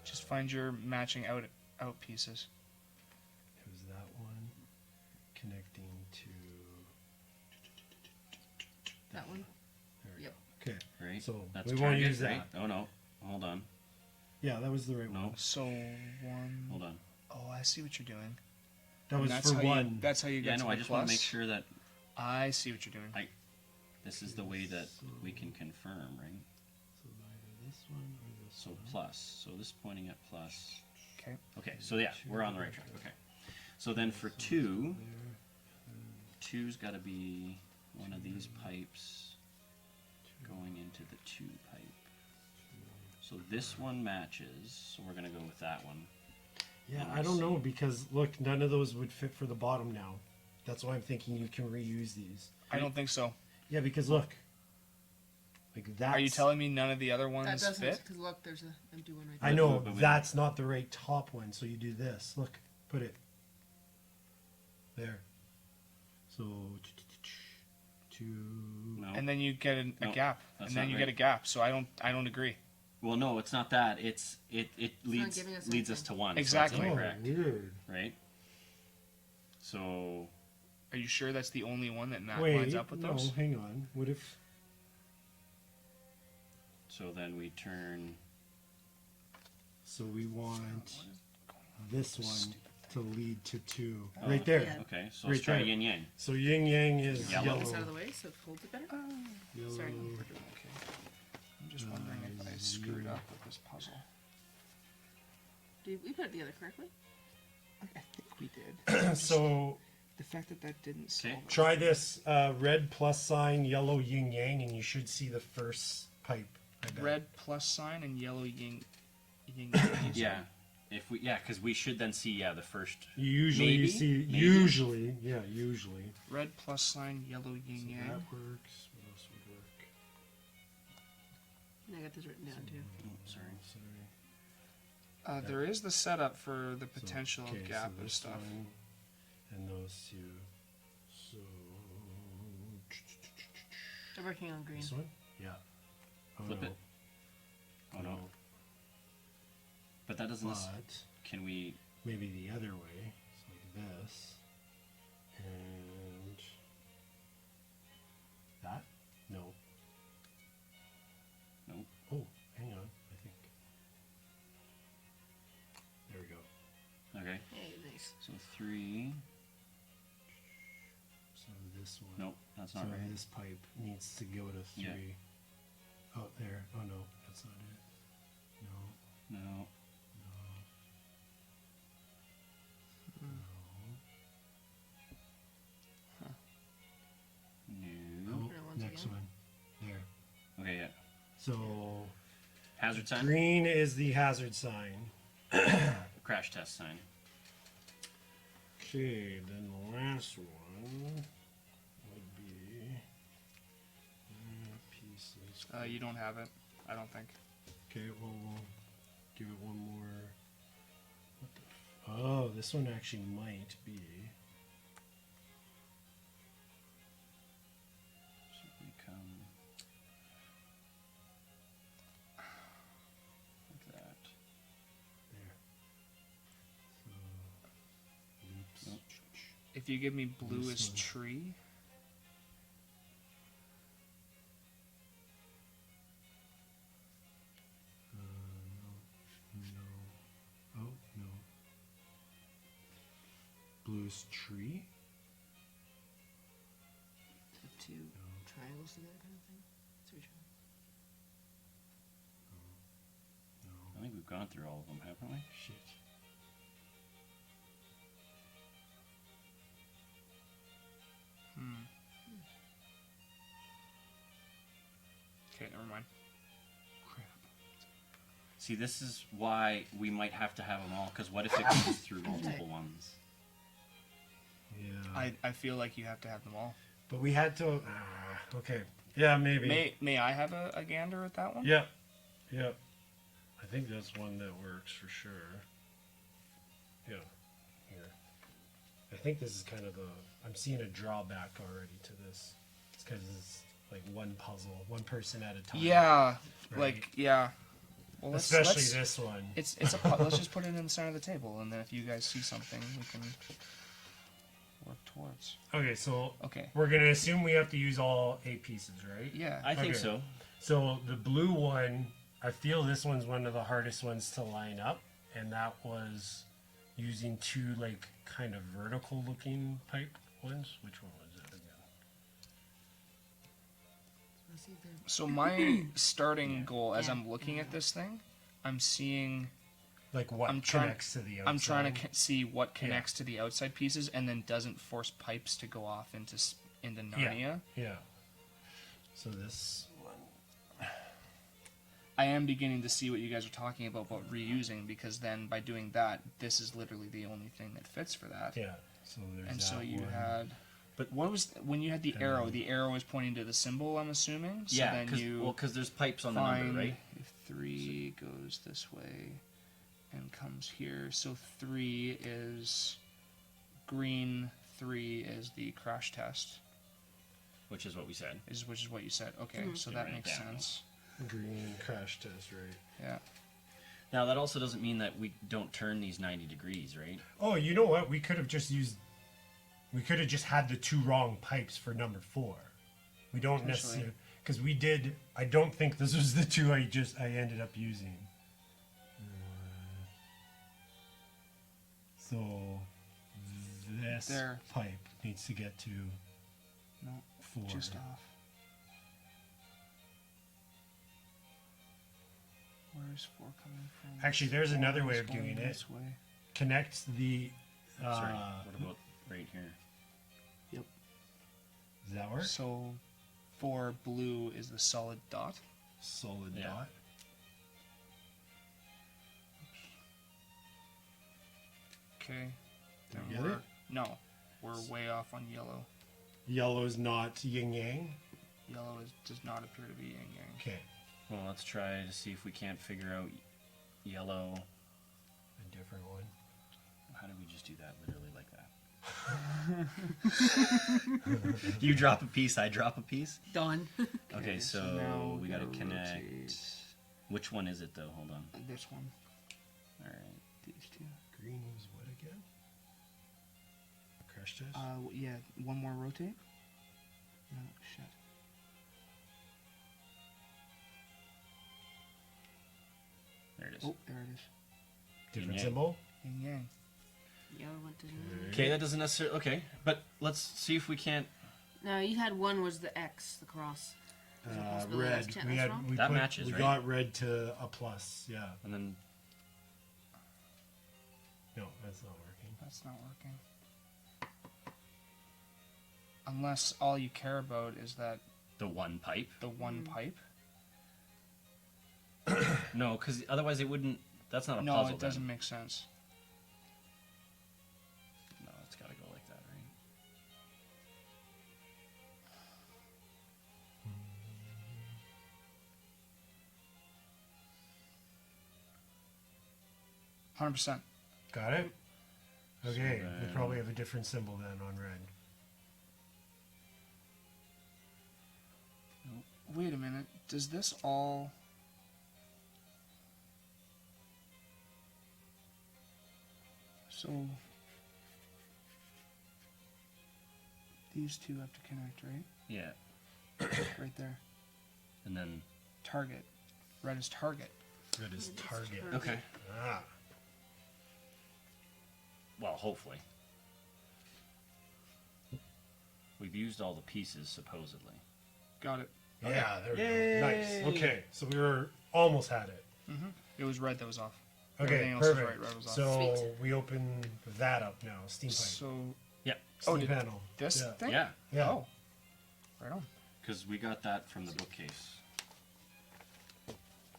just find your matching out pieces. It was that one connecting to That one. There we Yep. go. Okay. Right. So That's we won't target, use that. right? Oh no. Hold on. Yeah, that was the right No. one. So one. Hold on. Oh, I see what you're doing. That And was that's for how one. You, that's how you Yeah, get no. to I the just want to make plus? sure that I see what you're doing. this is the way that we can confirm, right? So either this one or this So one. plus. So this pointing at plus. Okay. Okay. So yeah, we're on the right track. Okay. So then for 2, 2's got to be one of these pipes going into the 2 pipe. So this one matches. So we're gonna go with that one. Yeah, I don't know because look, none of those would fit for the bottom now. That's why I'm thinking you can reuse these. I don't think so. Yeah, because look, like that. Are you telling me none of the other ones That doesn't, fit? because look, there's an empty one right I there. know But we- that's not the right top one, so you do this. Look, put it there. So 2. No. And then you get a No, gap, that's and then not you right. get a gap. So I don't agree. Well, no, it's not that. It leads giving us leads us anything. to 1. Exactly. So that's Oh, incorrect, weird. right? So Are you sure that's the only one that Wait, lines up with no, those? hang on. What if? so then we turn. So we want this one to lead to 2. Oh. Right there. Yeah. Okay, so Right let's try there. yin yang. So yin yang is Yellow. yellow. This out of the way so it holds it better. Yellow. Sorry. Okay. I'm just wondering if I screwed up with this puzzle. Did we put it together correctly? I think we did. So The fact that didn't Okay. solve it. try this red plus sign, yellow yin yang, and you should see the first pipe. I bet. Red plus sign and yellow yin yang. Yeah, because we should then see the first. Usually Maybe? you see. Maybe? Usually, yeah, usually. Red plus sign, yellow yin So yang. that works. What else would work? I got this written down too. Oh, sorry. Sorry. There is the setup for the So, potential okay, so gap and this stuff. one and those two. So They're working on green. this one, yeah. Oh, Flip no. it. Oh no. But that doesn't. But Can we? maybe the other way. It's like this. And that? No. No. Oh, hang on. I think. There we go. Okay. Hey, nice. So 3. So this one. Nope, that's So not right. this pipe needs to go to 3. Yeah. Oh, there. Oh no, that's not it. No. No. No. Oh, Try it once next again. one. There. Okay. Yeah. So Hazard sign. green is the hazard sign. Crash test sign. Okay, then the last one would be pieces. You don't have it. I don't think. Okay, well we'll give it one more. What the oh, this one actually might be. So we come like that. There. So, loops. Nope. If you give me blue This as one. tree, No. Oh, no. Blue's tree? So 2 triangles together kind of thing. That's what you're trying. I think we've gone through all of them, haven't we? Shit. okay, never mind. Crap. See, this is why we might have to have them all. Because what if it goes through multiple ones? Yeah. I feel like you have to have them all. But we had to. Okay. Yeah, maybe. May I have a gander at that one? Yeah. Yeah. I think that's one that works for sure. Yeah. Here. I think this is kind of I'm seeing a drawback already to this. It's because it's like one puzzle, one person at a time. Yeah. Right. Like yeah. Well, Especially this one. It's let's just put it in the center of the table, and then if you guys see something, we can work towards. Okay, so Okay. we're gonna assume we have to use all 8 pieces, right? Yeah. I think Okay. so. So the blue one, I feel this one's one of the hardest ones to line up, and that was using 2 like kind of vertical looking pipe ones. Which one was it again? So my starting goal, as I'm looking at this thing, I'm seeing. Like what I'm trying- connects to the outside? I'm trying to see what connects to the outside pieces, and then doesn't force pipes to go off into Narnia. Yeah. So this one. I am beginning to see what you guys are talking about reusing, because then by doing that, this is literally the only thing that fits for that. Yeah. So there's And that so you one. had. But what was when you had the arrow? The arrow is pointing to the symbol, I'm assuming. So Yeah, then you because there's pipes on the find number, right? if 3 goes this way and comes here. So 3 is green. 3 is the crash test. Which is what we said. Which is what you said. Okay, so Yeah, that write it makes down. sense. Green crash test, right? Yeah. Now that also doesn't mean that we don't turn these 90 degrees, right? Oh, you know what? We could have just used. We could have just had the 2 wrong pipes for number 4. We don't Potentially. necessarily because we did. I don't think this was the 2 I ended up using. So this There. pipe needs to get to No, 4. just off. Where's 4 coming from? Actually, there's 4 another way is of doing going it. This way. Connect the. Sorry. What about right here? Does that work? So 4 blue is the solid dot. Solid Yeah. dot. Okay. Then You get we're it? no, we're way off on yellow. Yellow's not yin yang. Yellow does not appear to be yin yang. Okay. Well, let's try to see if we can't figure out yellow. A different one. How do we just do that literally like that? You drop a piece, I drop a piece. Done. Okay, so now we gotta gotta connect. rotate. Which one is it though? Hold on. This one. All right. These 2. Green was what again? Crash test? Yeah. One more rotate. No shit. There it is. Oh, there it is. Different yin-yang. symbol? Yin yang. Yellow went to. Okay, that doesn't necessarily. Okay, but let's see if we can't. No, you had one was the X, the cross. Is that possibility? Red. That's We that's had wrong? we That put, matches, we right? got red to a plus. Yeah. And then No, that's not working. That's not working. Unless all you care about is that the one pipe. the one pipe. No, because otherwise it wouldn't. That's not a No, puzzle. it doesn't Then. make sense. No, it's got to go like that, right? 100%. Got it? Okay. So we then- probably have a different symbol then on red. Wait a minute. Does this all... So... These 2 have to connect, right? Yeah, Right there. and then Target. Red is target. Red is target. okay. Ah. Well, hopefully. We've used all the pieces supposedly. Got it. Yeah, there we Yay. go. Nice. Okay, so we were almost had it. It was red that was off. Okay, Everything else is perfect. right, red was off. So Sweet. we open that up now. Steam pipe. So... Yeah, Steam did panel. This Yeah. thing? yeah, Yeah. Oh. Right on. because we got that from the bookcase.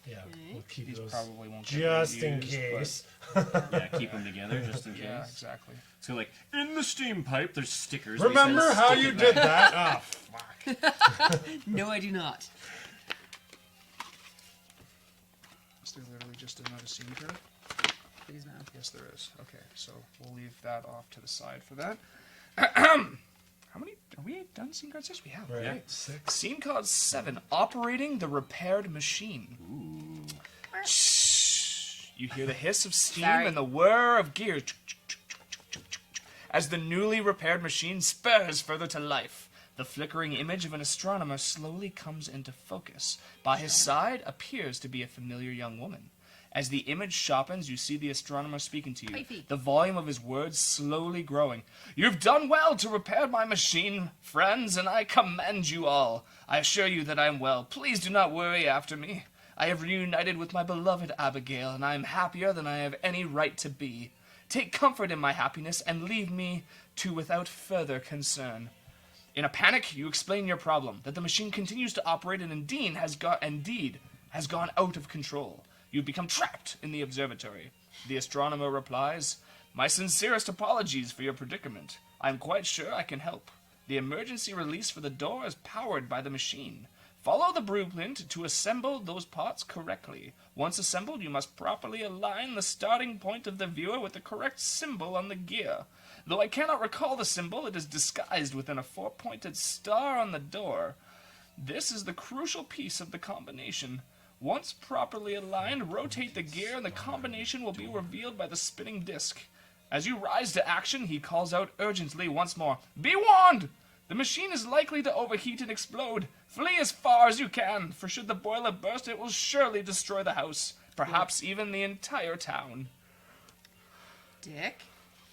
Yeah. Okay. keep These those probably won't get just in reused, case. Yeah, keep them together just in case. Yeah, exactly. So like in the steam pipe, there's stickers. Remember We said how stick you it did back. that? Oh, fuck. No, I do not. Is there literally just another scene card? Please no. Yes, there is. Okay, so we'll leave that off to the side for that. How many? Are we done scene card 6? We have. Right. Yeah. 6. Scene card 7. Operating the repaired machine. Shh. You hear the hiss of steam Sorry. and the whir of gears as the newly repaired machine spurs further to life. The flickering image of an astronomer slowly comes into focus. By his side appears to be a familiar young woman. As the image sharpens, you see the astronomer speaking to you, Pipey. the volume of his words slowly growing. You've done well to repair my machine, friends, and I commend you all. I assure you that I am well. Please do not worry after me. I have reunited with my beloved Abigail, and I am happier than I have any right to be. Take comfort in my happiness, and leave me to without further concern. In a panic, you explain your problem, that the machine continues to operate and indeed has gone out of control. You've become trapped in the observatory. The astronomer replies, My sincerest apologies for your predicament. I am quite sure I can help. The emergency release for the door is powered by the machine. Follow the blueprint to assemble those parts correctly. Once assembled, you must properly align the starting point of the viewer with the correct symbol on the gear. Though I cannot recall the symbol, it is disguised within a 4-pointed star on the door. This is the crucial piece of the combination. Once properly aligned, rotate the gear and the combination will be revealed by the spinning disc. As you rise to action, he calls out urgently once more, Be warned! The machine is likely to overheat and explode. Flee as far as you can, for should the boiler burst, it will surely destroy the house, perhaps even the entire town. Dick.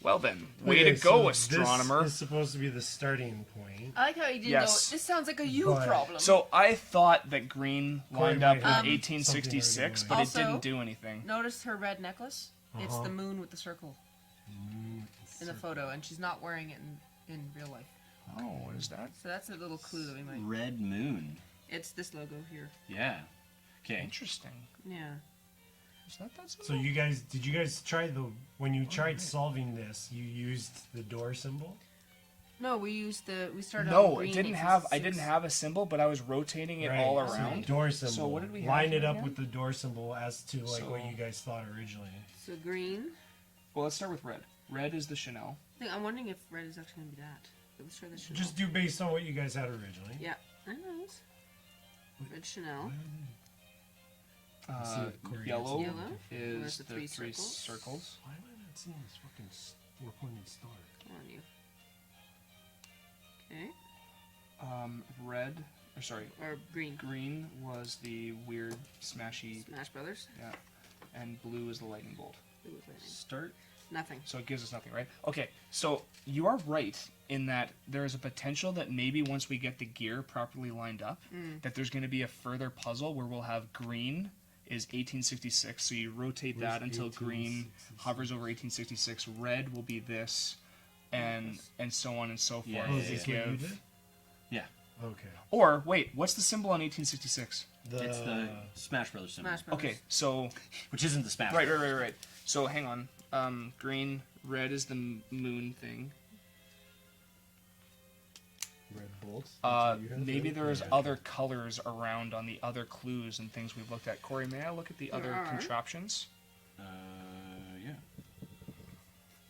Well then, way Okay, to go, so astronomer. This is supposed to be the starting point. I like how you didn't Yes. go, this sounds like a you But- problem. So I thought that green lined Cory up with might have 1866, something but already it going. didn't do anything. Notice her red necklace? It's Uh-huh. the moon with the circle in the photo, and she's not wearing it in real life. Oh, what is that? So that's a little clue that we might. Red moon. It's this logo here. Yeah. Okay. Interesting. Yeah. Is that symbol? So did you guys try when you tried solving this, you used the door symbol? No, we started No, on green. I didn't have a symbol, but I was rotating it all so around. door symbol. So what did we have line it here up again? with the door symbol as to like what So- you guys thought originally. So green. Well, let's start with red. Red is the Chanel. I'm wondering if red is actually going to be that. But let's try this Chanel. Just do based on what you guys had originally. Yeah. I know. Red Chanel. see if Cory Yellow, gets Yellow. is Where's the the three three circles? circles. Why am I not seeing this fucking 4-pointed star? Come on, you. Okay. Red, or sorry, Or green. green was the weird smashy, Smash Brothers. yeah, and blue is the lightning bolt. Blue was lightning. Start. Nothing. So it gives us nothing, right? Okay, so you are right in that there is a potential that maybe once we get the gear properly lined up, that there's going to be a further puzzle where we'll have green is 1866, so you rotate that until green hovers over 1866. Red will be this, and so on and so forth. Yeah, Oh, yeah, is this to what you give- did? Yeah. Okay. Or wait, what's the symbol on 1866? It's the Smash Brothers symbol. Smash Brothers. Okay, so Which isn't the Smash right. Brothers. So hang on. Green, red is the moon thing. red bolts. That's what you had, Maybe right? there's Yeah. other colors around on the other clues and things we've looked at. Corey, may I look at the other are. contraptions? Yeah.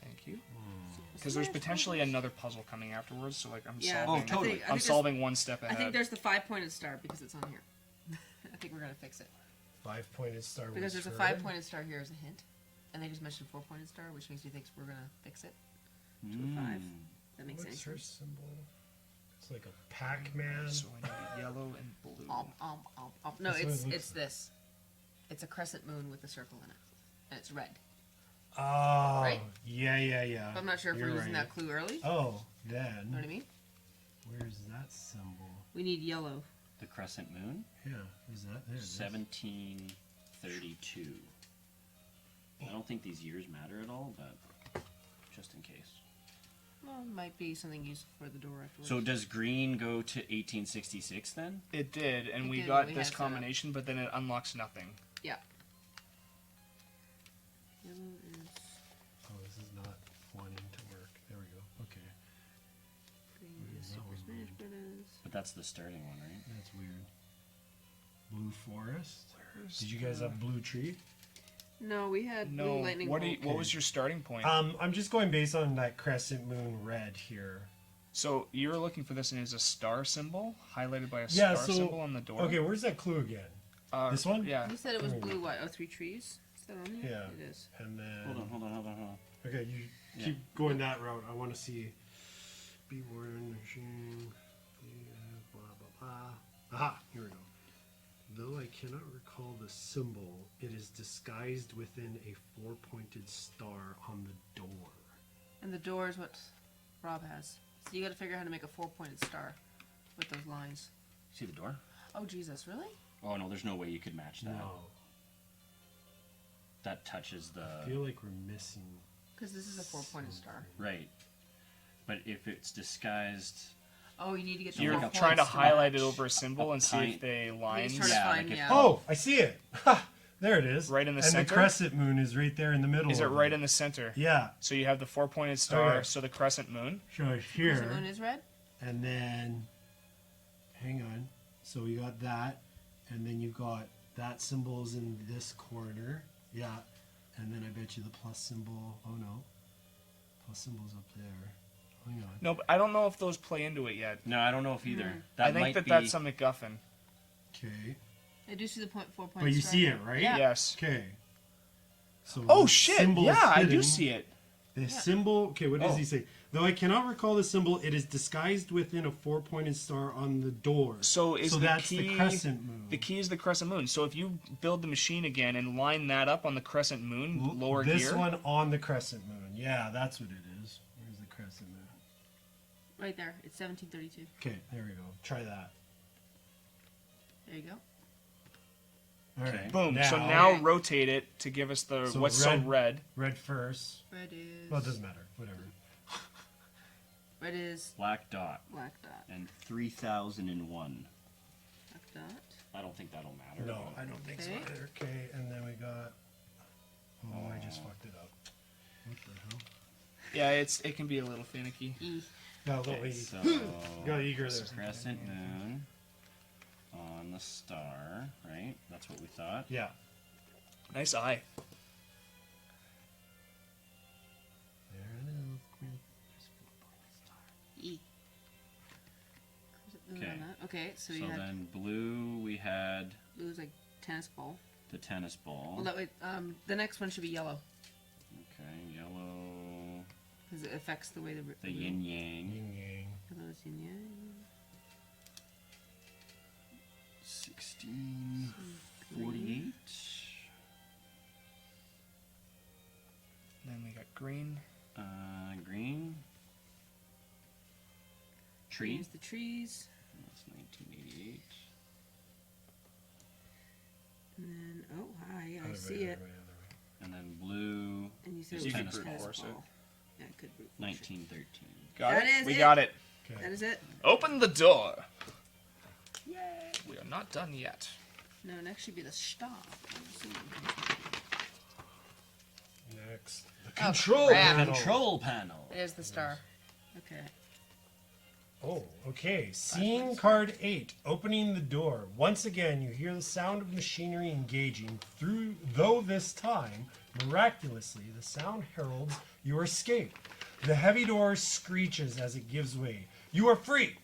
Thank you. Because there's potentially another puzzle coming afterwards, so like I'm Yeah. solving. Oh, totally. I think I'm there's- solving one step ahead. I think there's the 5-pointed star because it's on here. I think we're gonna fix it 5-pointed star. because was there's a for red. 5-pointed star here as a hint, and they just mentioned 4-pointed star, which makes me think we're gonna fix it to a 5. That makes What's sense. her symbol? It's like a Pac-Man. So I need yellow and blue. No, That's what it looks it's this. It's a crescent moon with a circle in it, and it's red. Oh, Right? yeah. But I'm not sure if You're we're using right. that clue early. Oh, You know what I then mean? where's that symbol? We need yellow. The Crescent Moon. Yeah, is that there? it is. 1732. I don't think these years matter at all, but just in case. Well, it might be something useful for the door afterwards. So does green go to 1866 then? It did, and It we did, got we this had set up. combination, but then it unlocks nothing. Yeah. yellow is Oh, this is not wanting to work. There we go. Okay. green Where is is that Super one Smash going? Brothers. But that's the starting one, right? That's weird. Blue forest. Where's Did you guys have blue tree? No, we had No. blue lightning What bolt. was your starting point? I'm just going based on that crescent moon red here. So you're looking for this, and it's a star symbol highlighted by a Yeah, star so symbol on the door. okay, where's that clue again? This one? Yeah. You said it was Hmm. blue. What? Oh, 3 trees. Is that on there? Yeah. It is. And then Hold on. okay, you Yeah. keep going that route. I want to see. Be warned, machine. Blah blah blah. Aha! Here we go. Though I cannot recall the symbol, it is disguised within a 4-pointed star on the door. And the door is what Rob has. So you got to figure out how to make a 4-pointed star with those lines. See the door? Oh Jesus, really? Oh no, there's no way you could match that. No, That touches I the feel like we're missing. Because this is a 4-pointed star. right. But if it's disguised, Oh, you need to get the You're 4 like a trying to points highlight it match over a symbol a and see pint. if they He's lines. trying to Yeah, find, like yeah. Oh, I see it. Ha! There it is. Right in the and center? And the crescent moon is right there in the middle. Is it of right in the center? Yeah. So you have the 4-pointed star, Okay. so the crescent moon. So it's Crescent here. moon is red? And then, hang on. So we got that, and then you've got that symbol's in this corner. Yeah. And then I bet you the plus symbol. Oh no. Plus symbol's up there. Hang on. No, but I don't know if those play into it yet. no, I don't know if either. Hmm. That I think might that be, that's a MacGuffin. Okay. I do see the 4-point But you star. see it, right? Yeah. Yes. Okay. So Oh the shit! symbol is Yeah, I do hidden. see it. The symbol. Okay, what does Oh. he say? Though I cannot recall the symbol, it is disguised within a 4-pointed star on the door. So is the that's key the crescent moon. The key is the crescent moon. So if you build the machine again and line that up on the crescent moon lower this here, one on the crescent moon. Yeah, that's what it is. Where's the crescent moon? Right there. It's 1732. Okay, there we go. Try that. There you go. All Okay. right. boom. So now Okay. rotate it to give us the So what's so red- red. Red first. Red is. Well, it doesn't matter. Whatever. Red is black dot black dot. and 3001. Black dot. I don't think that'll matter. No, but- I don't think so Okay. either. Okay, and then we got. Oh, I just fucked it up. What the hell? Yeah, it can be a little finicky. E. Got a little Okay, eager. so Got eager there. crescent moon on the star, right? That's what we thought. Yeah. Nice eye. There it is. E. Crescent moon Okay. on that. Okay, so So you had then blue, we had blue is like tennis ball. the tennis ball. Well, that way, the next one should be yellow Okay, yellow, because it affects the way the yin yang. Yin yang. Yellow is yin yang. 1648. Then we got green. Green. Tree. Here's the trees, That's 1988. and then oh hi, I Other see way, it. other way, other way. And then blue, And you said Is it was tennis tennis ball. ball. Yeah, I could brute force it. 1913. Got That it. is We it. got it. Okay. That is it. Open the door. Yay! We are not done yet. No, next should be the stop. Next. The Oh, control crap. panel. Control panel. There's the star. Okay. Oh, okay. Scene card 8. Opening the door. Once again, you hear the sound of machinery engaging through, though this time, miraculously, the sound heralds your escape. The heavy door screeches as it gives way. You are free.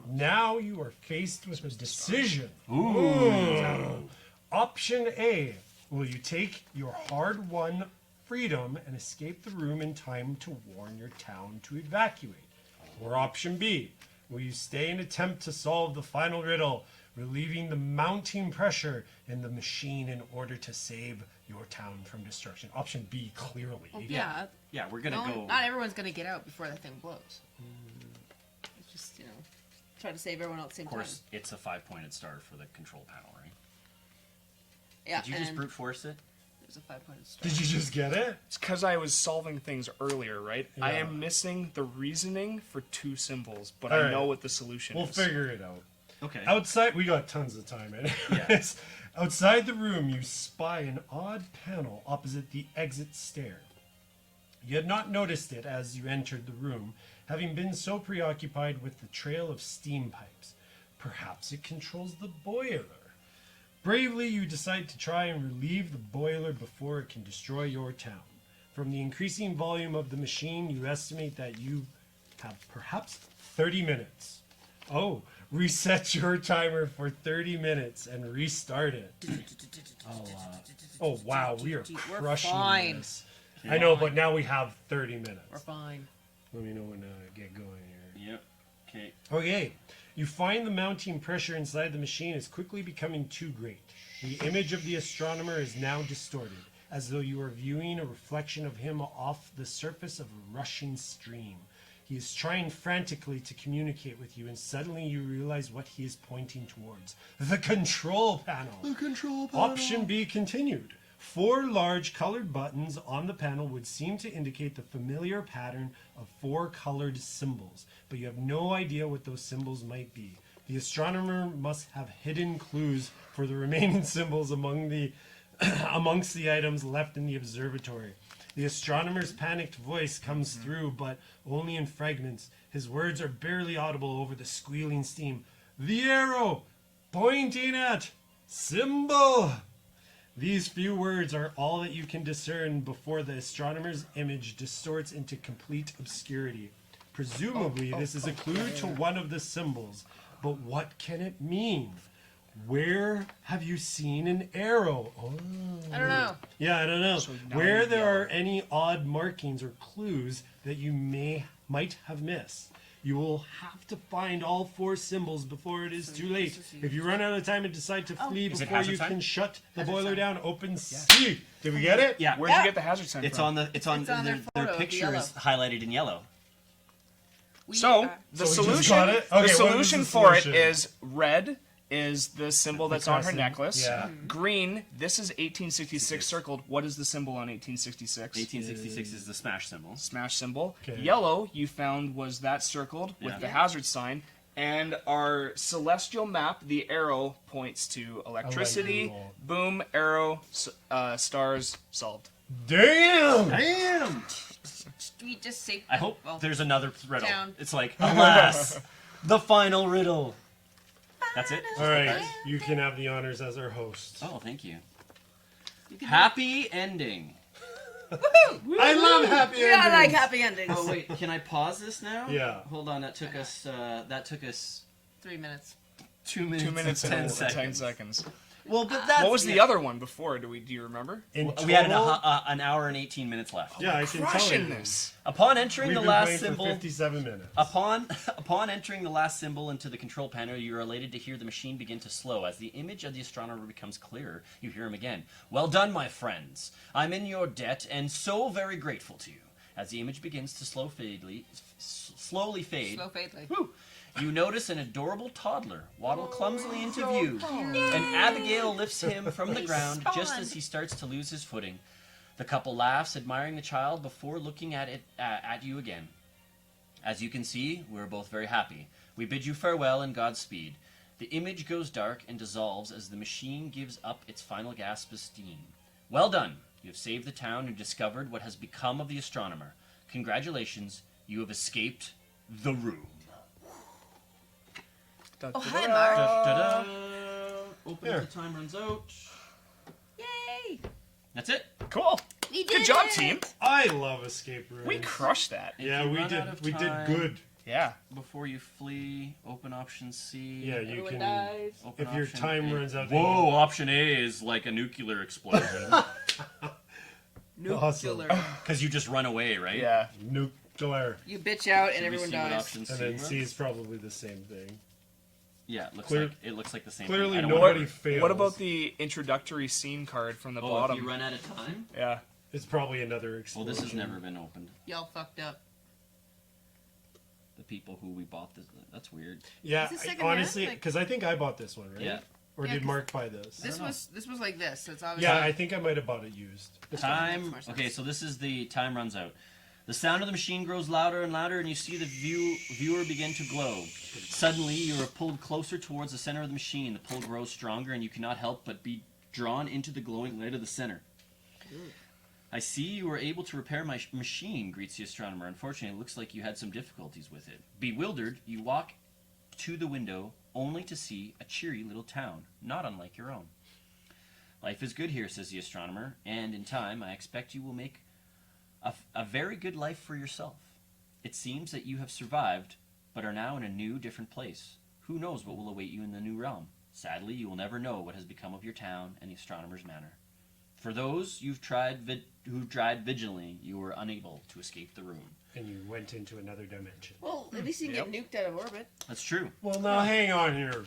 Now you are faced with a decision. Ooh. Option A. Will you take your hard-won freedom and escape the room in time to warn your town to evacuate? Or option B. Will you stay and attempt to solve the final riddle, relieving the mounting pressure in the machine in order to save your town from destruction? Option B, clearly. Well, yeah. Yeah, we're gonna go. Not everyone's gonna get out before that thing blows. It's just try to save everyone at the same Of course, time. it's a 5-pointed star for the control panel, right? Yeah. Did you just and brute force it? There's a 5-pointed star. Did you just get it? It's because I was solving things earlier, right? I Yeah. am missing the reasoning for 2 symbols, but All I right. know what the solution We'll is. figure it out. Okay. Outside, we got tons of time anyways. Outside the room, you spy an odd panel opposite the exit stair. You had not noticed it as you entered the room, having been so preoccupied with the trail of steam pipes. Perhaps it controls the boiler. Bravely, you decide to try and relieve the boiler before it can destroy your town. From the increasing volume of the machine, you estimate that you have perhaps 30 minutes. Oh, reset your timer for 30 minutes and restart it. Oh, wow, we are crushing fine. this. I know, but now we have 30 minutes. We're fine. Let me know when to get going here. Yep. Okay. Okay, you find the mounting pressure inside the machine is quickly becoming too great. The image of the astronomer is now distorted, as though you are viewing a reflection of him off the surface of a rushing stream. He is trying frantically to communicate with you, and suddenly you realize what he is pointing towards. The control panel. The control panel. Option B continued. 4 large colored buttons on the panel would seem to indicate the familiar pattern of 4 colored symbols, but you have no idea what those symbols might be. The astronomer must have hidden clues for the remaining symbols amongst the items left in the observatory. The astronomer's panicked voice comes through, but only in fragments. His words are barely audible over the squealing steam. The arrow pointing at symbol. These few words are all that you can discern before the astronomer's image distorts into complete obscurity. Presumably, this is a clue to one of the symbols, but what can it mean? Where have you seen an arrow? Oh. I don't know. Yeah, I don't know. So now Where you there know. are any odd markings or clues that you might have missed. You will have to find all 4 symbols before it is too late. If you run out of time and decide to flee Is it before hazard you sign? can shut the Hazard boiler sign. down, open C. Did we get it? Yeah. Where'd you get the hazard sign It's from? on the. It's on It's on their, their their photo, the picture yellow. is highlighted in yellow. So the So we just solution, got it? the Okay, what was solution the for solution? it is red is the symbol that's on her crescent, necklace. yeah. Green, this is 1866 circled. What is the symbol on 1866? 1866 is the smash symbol. Smash symbol. Okay. Yellow, you found was that circled with Yeah. the hazard sign. And our celestial map, the arrow points to electricity. bolt. Boom, arrow, stars, solved. Damn! Damn! We just say. I hope there's another riddle. Down. It's like, alas, the final riddle. That's it? All right, you can have the honors as our host. Oh, thank you. Happy ending. I love happy Yeah, I like endings. happy endings. Oh wait, can I pause this now? Yeah. Hold on, that took us 3 minutes. 2 minutes, 2 minutes and and 10 seconds. 10 seconds. Well, but that's What was the other one before? Do you remember? In we had total- an hour and 18 minutes left. Yeah, I can tell Crushing you. this. Upon entering We've the been last playing symbol, for 57 minutes. upon entering the last symbol into the control panel, you are elated to hear the machine begin to slow. As the image of the astronomer becomes clearer, you hear him again. Well done, my friends. I'm in your debt and so very grateful to you. As the image begins to slowly fade, Slow fadely. you notice an adorable toddler waddle clumsily into view, and Abigail lifts him from the ground just as he starts to lose his footing. The couple laughs, admiring the child before looking at you again. As you can see, we're both very happy. We bid you farewell and Godspeed. The image goes dark and dissolves as the machine gives up its final gasp of steam. Well done! You have saved the town and discovered what has become of the astronomer. Congratulations, you have escaped the room. Oh, hi, Mark. Da-da-da. Open Here. if the time runs out. Yay! That's it. Cool. We Good did job, it. team. I love escape rooms. We crushed that. Yeah, If you we run did. out of We did time- good. Yeah. Before you flee, open option C. Yeah, you Everyone can. dies. Open If your option time A. runs out. Whoa, option A is like a nuclear explosion. Awesome. Nuclear. Because you just run away, right? Yeah. Nuclear. You bitch out and Should we everyone see what dies. option C And then was? C is probably the same thing. Yeah, it looks Clear- like the same. Clearly, thing. I don't nobody wanna- fails. What about the introductory scene card from the Oh, bottom? if you run out of time? Yeah. It's probably another Well, explosion. this has never been opened. Y'all fucked up. The people who we bought this, that's weird. Yeah, Is this I- secondhand? honestly, Like- because I think I bought this one, right? Yeah. Or Yeah, did 'cause Mark buy this? This was like this. So it's obviously. Yeah, I think I might have bought it used. Makes Time. more sense. Okay, so this is the time runs out. The sound of the machine grows louder and louder, and you see the viewer begin to glow. Suddenly, you are pulled closer towards the center of the machine. The pull grows stronger, and you cannot help but be drawn into the glowing light of the center. I see you were able to repair my machine, greets the astronomer. Unfortunately, it looks like you had some difficulties with it. Bewildered, you walk to the window, only to see a cheery little town, not unlike your own. Life is good here, says the astronomer, and in time, I expect you will make a very good life for yourself. It seems that you have survived, but are now in a new, different place. Who knows what will await you in the new realm? Sadly, you will never know what has become of your town and the astronomer's manor. For those who've tried vigilantly, you were unable to escape the room. And you went into another dimension. Well, at least you can get nuked out of orbit. That's true. Well, now hang on here.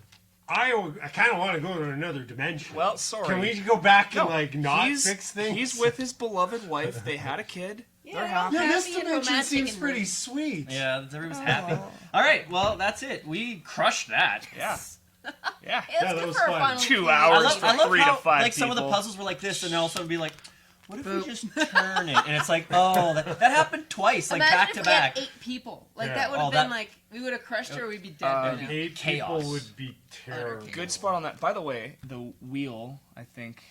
I kind of want to go to another dimension. Well, sorry. Can we go back and not he's, fix things? He's with his beloved wife. They had a kid. They're happy. Yeah, this Happy and dimension romantic seems and pretty rich. sweet. Yeah, everyone's happy. All right, well, that's it. We crushed that. Yeah. Yeah. Hey, let's Yeah, go that was for a fun. final 2 cue. hours. I love 3 how, to 5 like, some of the people. puzzles were like this, and then all of a sudden be like, what if we just turn it? And it's like, oh, that happened twice, like Imagine back if to we back. had 8 people. Like, Yeah. that would have Oh, been that- like, we would have crushed her or we'd be dead by now. 8 Chaos. people would be terrible. Good spot on that. By the way, the wheel, I think,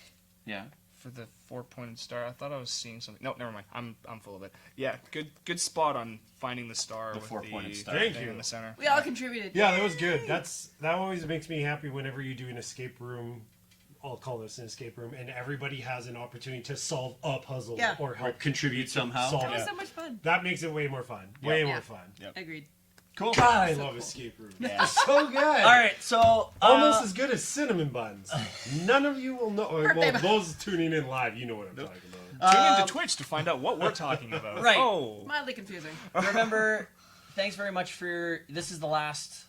Yeah. for the 4-pointed star. I thought I was seeing something. No, never mind. I'm full of it. Yeah, good spot on finding the star The with 4-pointed the star. thing Thank you. in the center. We all contributed. Yeah, that was good. That always makes me happy whenever you do an escape room. I'll call this an escape room, and everybody has an opportunity to solve a puzzle Yeah. or help contribute somehow. solve That was it. so much fun. That makes it way more fun. Way Yeah. more fun. Agreed. Cool. God, I So love cool. escape rooms. Yeah. So good. All right, so Almost as good as cinnamon buns. None of you will know. Birthday Well, those tuning in live, you know what I'm talking about. Tune into Twitch to find out what we're talking about. Right. Oh. Mildly confusing. remember, thanks very much for this is the last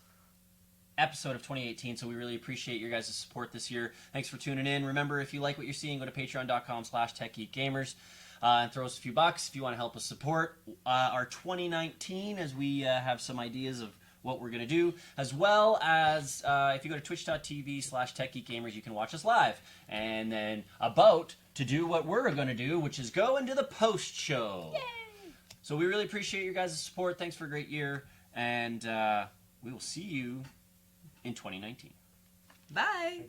episode of 2018, so we really appreciate your guys' support this year. Thanks for tuning in. Remember, if you like what you're seeing, go to patreon.com/techgeekgamers and throw us a few bucks if you want to help us support our 2019 as we have some ideas of what we're going to do, as well as if you go to twitch.tv/techgeekgamers, you can watch us live. And then about to do what we're going to do, which is go into the post show. Yay! So we really appreciate your guys' support. Thanks for a great year, and we will see you in 2019. Bye.